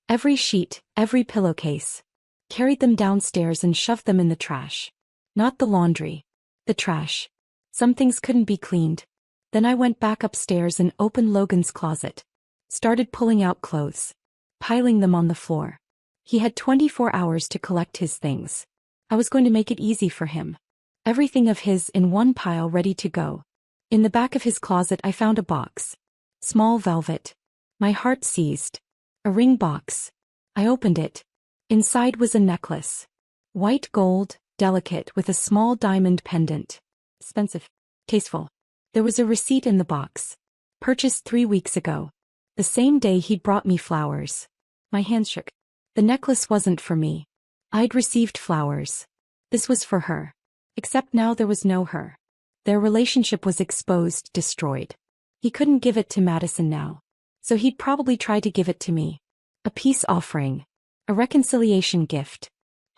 Every sheet, every pillowcase. Carried them downstairs and shoved them in the trash. Not the laundry. The trash. Some things couldn't be cleaned. Then I went back upstairs and opened Logan's closet. Started pulling out clothes. Piling them on the floor. He had 24 hours to collect his things. I was going to make it easy for him. Everything of his in one pile ready to go. In the back of his closet I found a box. Small velvet. My heart seized. A ring box. I opened it. Inside was a necklace. White gold, delicate with a small diamond pendant. Expensive. Tasteful. There was a receipt in the box. Purchased 3 weeks ago. The same day he'd brought me flowers. My hands shook. The necklace wasn't for me. I'd received flowers. This was for her. Except now there was no her. Their relationship was exposed, destroyed. He couldn't give it to Madison now. So he'd probably try to give it to me. A peace offering. A reconciliation gift.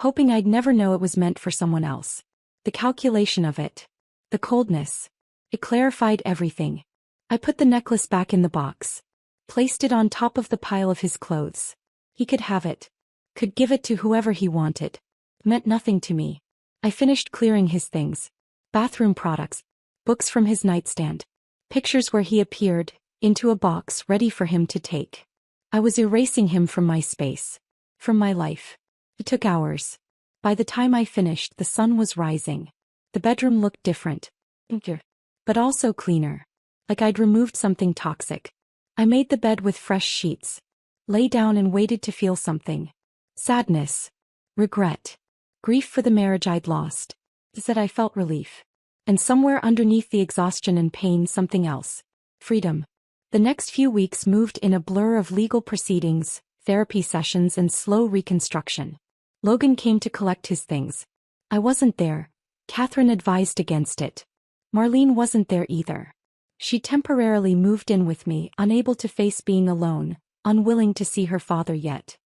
Hoping I'd never know it was meant for someone else. The calculation of it. The coldness. It clarified everything. I put the necklace back in the box. Placed it on top of the pile of his clothes. He could have it. Could give it to whoever he wanted. Meant nothing to me. I finished clearing his things. Bathroom products. Books from his nightstand. Pictures where he appeared, into a box ready for him to take. I was erasing him from my space. From my life. It took hours. By the time I finished, the sun was rising. The bedroom looked different. But also cleaner. Like I'd removed something toxic. I made the bed with fresh sheets. Lay down and waited to feel something. Sadness. Regret. Grief for the marriage I'd lost. Said I felt relief. And somewhere underneath the exhaustion and pain something else. Freedom. The next few weeks moved in a blur of legal proceedings, therapy sessions and slow reconstruction. Logan came to collect his things. I wasn't there. Catherine advised against it. Marlene wasn't there either. She temporarily moved in with me, unable to face being alone, unwilling to see her father yet.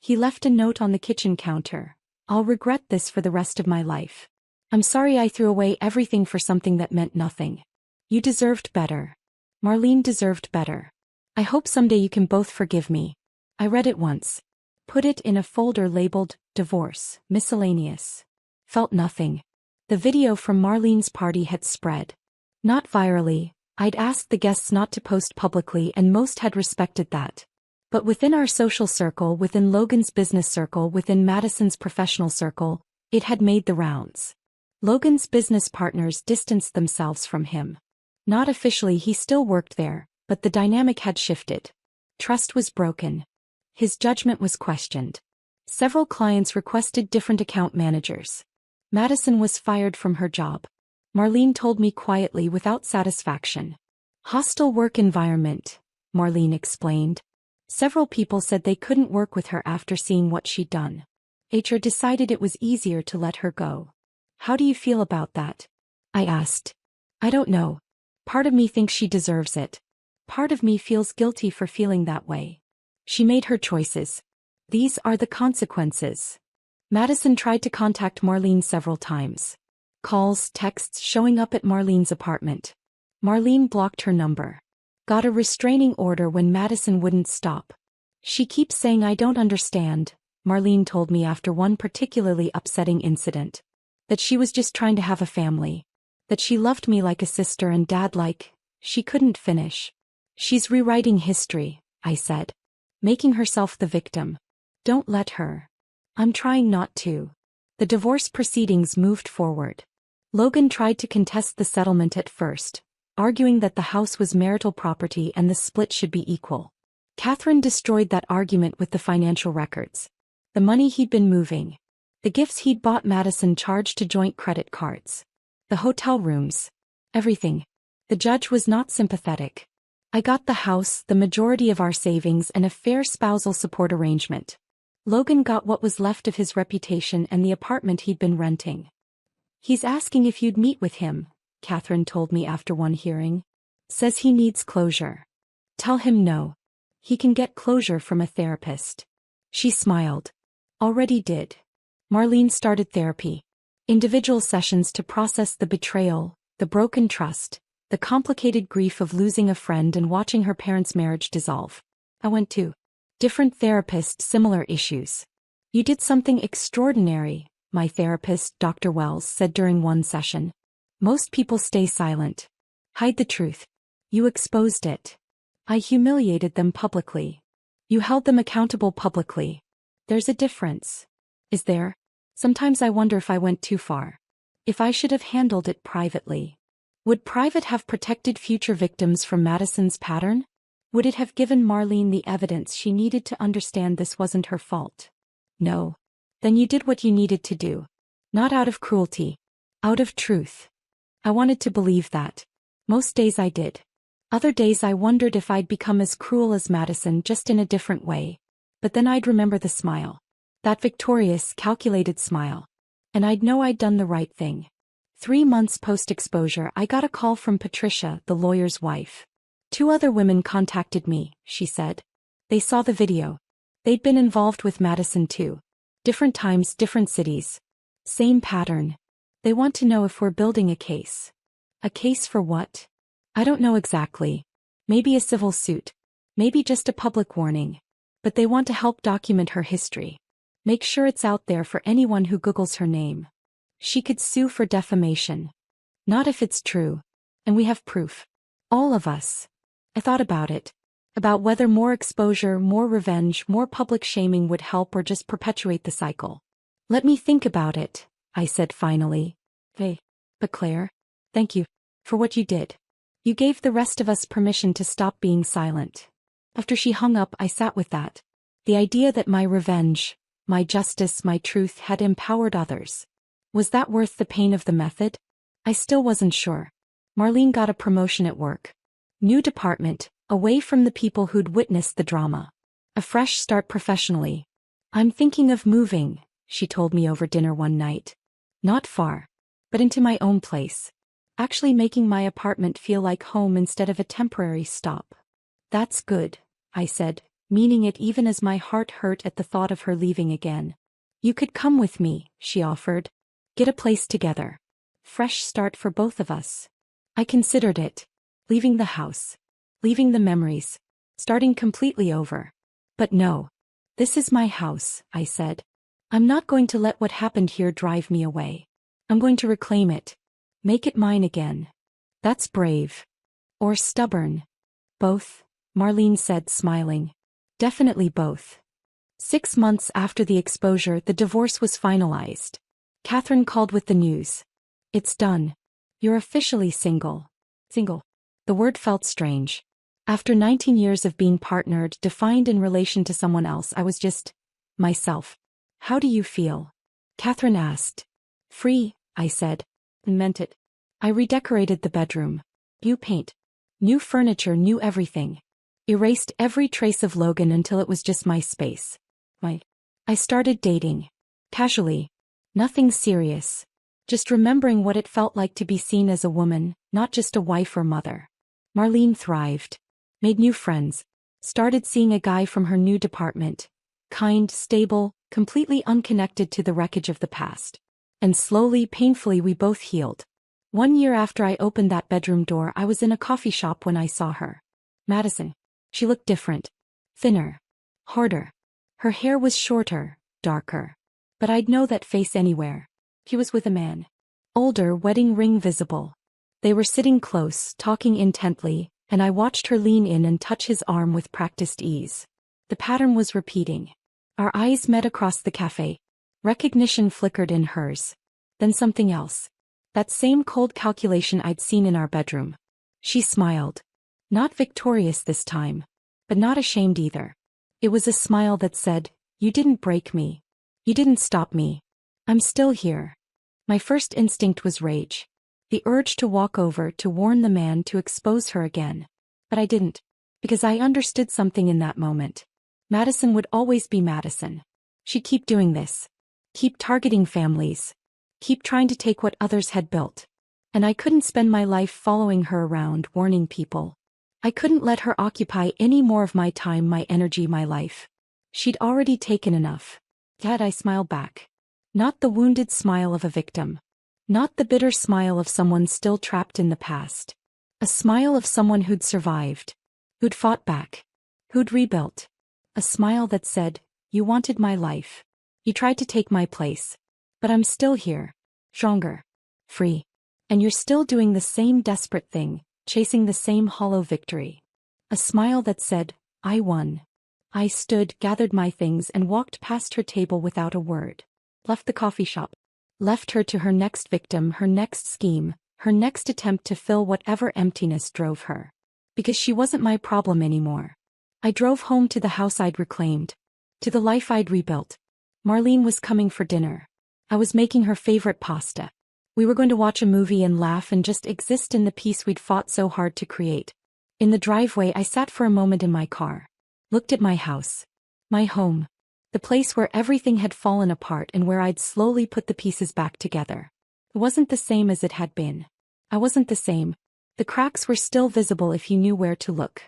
He left a note on the kitchen counter. I'll regret this for the rest of my life. I'm sorry I threw away everything for something that meant nothing. You deserved better. Marlene deserved better. I hope someday you can both forgive me. I read it once. Put it in a folder labeled, Divorce, Miscellaneous. Felt nothing. The video from Marlene's party had spread. Not virally. I'd asked the guests not to post publicly and most had respected that. But within our social circle, within Logan's business circle, within Madison's professional circle, it had made the rounds. Logan's business partners distanced themselves from him. Not officially, he still worked there, but the dynamic had shifted. Trust was broken. His judgment was questioned. Several clients requested different account managers. Madison was fired from her job. Marlene told me quietly without satisfaction. Hostile work environment, Marlene explained. Several people said they couldn't work with her after seeing what she'd done. HR decided it was easier to let her go. How do you feel about that? I asked. I don't know. Part of me thinks she deserves it. Part of me feels guilty for feeling that way. She made her choices. These are the consequences. Madison tried to contact Marlene several times. Calls, texts showing up at Marlene's apartment. Marlene blocked her number. Got a restraining order when Madison wouldn't stop. She keeps saying I don't understand, Marlene told me after one particularly upsetting incident. That she was just trying to have a family. That she loved me like a sister and dad like. She couldn't finish. She's rewriting history, I said. Making herself the victim. Don't let her. I'm trying not to. The divorce proceedings moved forward. Logan tried to contest the settlement at first, arguing that the house was marital property and the split should be equal. Catherine destroyed that argument with the financial records. The money he'd been moving. The gifts he'd bought Madison charged to joint credit cards. The hotel rooms. Everything. The judge was not sympathetic. I got the house, the majority of our savings and a fair spousal support arrangement. Logan got what was left of his reputation and the apartment he'd been renting. He's asking if you'd meet with him, Catherine told me after one hearing. Says he needs closure. Tell him no. He can get closure from a therapist. She smiled. Already did. Marlene started therapy. Individual sessions to process the betrayal, the broken trust, The complicated grief of losing a friend and watching her parents' marriage dissolve. I went to different therapists, similar issues. You did something extraordinary, my therapist, Dr. Wells, said during one session. Most people stay silent. Hide the truth. You exposed it. I humiliated them publicly. You held them accountable publicly. There's a difference. Is there? Sometimes I wonder if I went too far. If I should have handled it privately. Would private have protected future victims from Madison's pattern? Would it have given Marlene the evidence she needed to understand this wasn't her fault? No. Then you did what you needed to do. Not out of cruelty. Out of truth. I wanted to believe that. Most days I did. Other days I wondered if I'd become as cruel as Madison, just in a different way. But then I'd remember the smile. That victorious, calculated smile. And I'd know I'd done the right thing. 3 months post-exposure, I got a call from Patricia, the lawyer's wife. 2 other women contacted me, she said. They saw the video. They'd been involved with Madison too. Different times, different cities. Same pattern. They want to know if we're building a case. A case for what? I don't know exactly. Maybe a civil suit. Maybe just a public warning. But they want to help document her history. Make sure it's out there for anyone who Googles her name. She could sue for defamation. Not if it's true. And we have proof. All of us. I thought about it. About whether more exposure, more revenge, more public shaming would help or just perpetuate the cycle. Let me think about it, I said finally. Hey. But Claire, thank you for what you did. You gave the rest of us permission to stop being silent. After she hung up, I sat with that. The idea that my revenge, my justice, my truth had empowered others. Was that worth the pain of the method? I still wasn't sure. Marlene got a promotion at work. New department, away from the people who'd witnessed the drama. A fresh start professionally. I'm thinking of moving, she told me over dinner one night. Not far, but into my own place. Actually making my apartment feel like home instead of a temporary stop. That's good, I said, meaning it even as my heart hurt at the thought of her leaving again. You could come with me, she offered. Get a place together. Fresh start for both of us. I considered it. Leaving the house. Leaving the memories. Starting completely over. But no. This is my house, I said. I'm not going to let what happened here drive me away. I'm going to reclaim it. Make it mine again. That's brave. Or stubborn. Both, Marlene said, smiling. Definitely both. 6 months after the exposure, the divorce was finalized. Catherine called with the news. It's done. You're officially single. Single. The word felt strange. After 19 years of being partnered, defined in relation to someone else, I was just myself. How do you feel? Catherine asked. Free, I said. And meant it. I redecorated the bedroom. New paint. New furniture, new everything. Erased every trace of Logan until it was just my space. I started dating. Casually. Nothing serious. Just remembering what it felt like to be seen as a woman, not just a wife or mother. Marlene thrived. Made new friends. Started seeing a guy from her new department. Kind, stable, completely unconnected to the wreckage of the past. And slowly, painfully, we both healed. 1 year after I opened that bedroom door, I was in a coffee shop when I saw her. Madison. She looked different. Thinner. Harder. Her hair was shorter, darker. But I'd know that face anywhere. He was with a man. Older, wedding ring visible. They were sitting close, talking intently, and I watched her lean in and touch his arm with practiced ease. The pattern was repeating. Our eyes met across the cafe. Recognition flickered in hers. Then something else. That same cold calculation I'd seen in our bedroom. She smiled. Not victorious this time. But not ashamed either. It was a smile that said, "You didn't break me. You didn't stop me. I'm still here." My first instinct was rage. The urge to walk over, to warn the man, to expose her again. But I didn't. Because I understood something in that moment. Madison would always be Madison. She'd keep doing this. Keep targeting families. Keep trying to take what others had built. And I couldn't spend my life following her around, warning people. I couldn't let her occupy any more of my time, my energy, my life. She'd already taken enough. Yet I smiled back. Not the wounded smile of a victim. Not the bitter smile of someone still trapped in the past. A A smile of someone who'd survived. Who'd fought back. Who'd rebuilt. A smile that said, "You wanted my life. You tried to take my place. But I'm still here. Stronger. Free. And you're still doing the same desperate thing, chasing the same hollow victory." A smile that said, "I won." I stood, gathered my things and walked past her table without a word. Left the coffee shop. Left her to her next victim, her next scheme, her next attempt to fill whatever emptiness drove her. Because she wasn't my problem anymore. I drove home to the house I'd reclaimed. To the life I'd rebuilt. Marlene was coming for dinner. I was making her favorite pasta. We were going to watch a movie and laugh and just exist in the peace we'd fought so hard to create. In the driveway, I sat for a moment in my car. Looked at my house. My home. The place where everything had fallen apart and where I'd slowly put the pieces back together. It wasn't the same as it had been. I wasn't the same. The cracks were still visible if you knew where to look.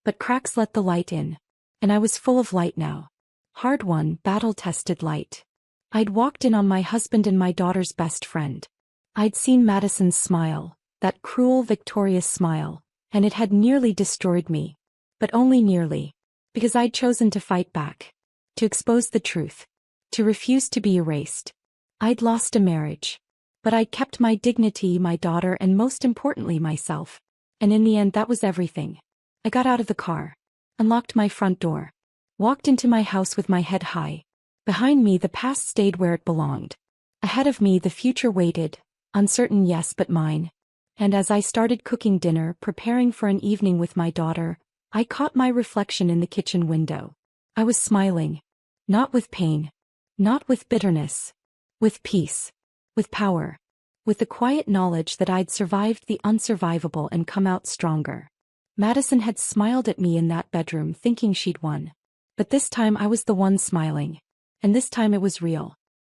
But cracks let the light in. And I was full of light now. Hard-won, battle-tested light. I'd walked in on my husband and my daughter's best friend. I'd seen Madison's smile, that cruel, victorious smile, and it had nearly destroyed me. But only nearly. Because I'd chosen to fight back. To expose the truth. To refuse to be erased. I'd lost a marriage. But I'd kept my dignity, my daughter, and most importantly myself. And in the end that was everything. I got out of the car. Unlocked my front door. Walked into my house with my head high. Behind me the past stayed where it belonged. Ahead of me the future waited, uncertain yes but mine. And as I started cooking dinner, preparing for an evening with my daughter, I caught my reflection in the kitchen window. I was smiling. Not with pain. Not with bitterness. With peace. With power. With the quiet knowledge that I'd survived the unsurvivable and come out stronger. Madison had smiled at me in that bedroom thinking she'd won. But this time I was the one smiling. And this time it was real.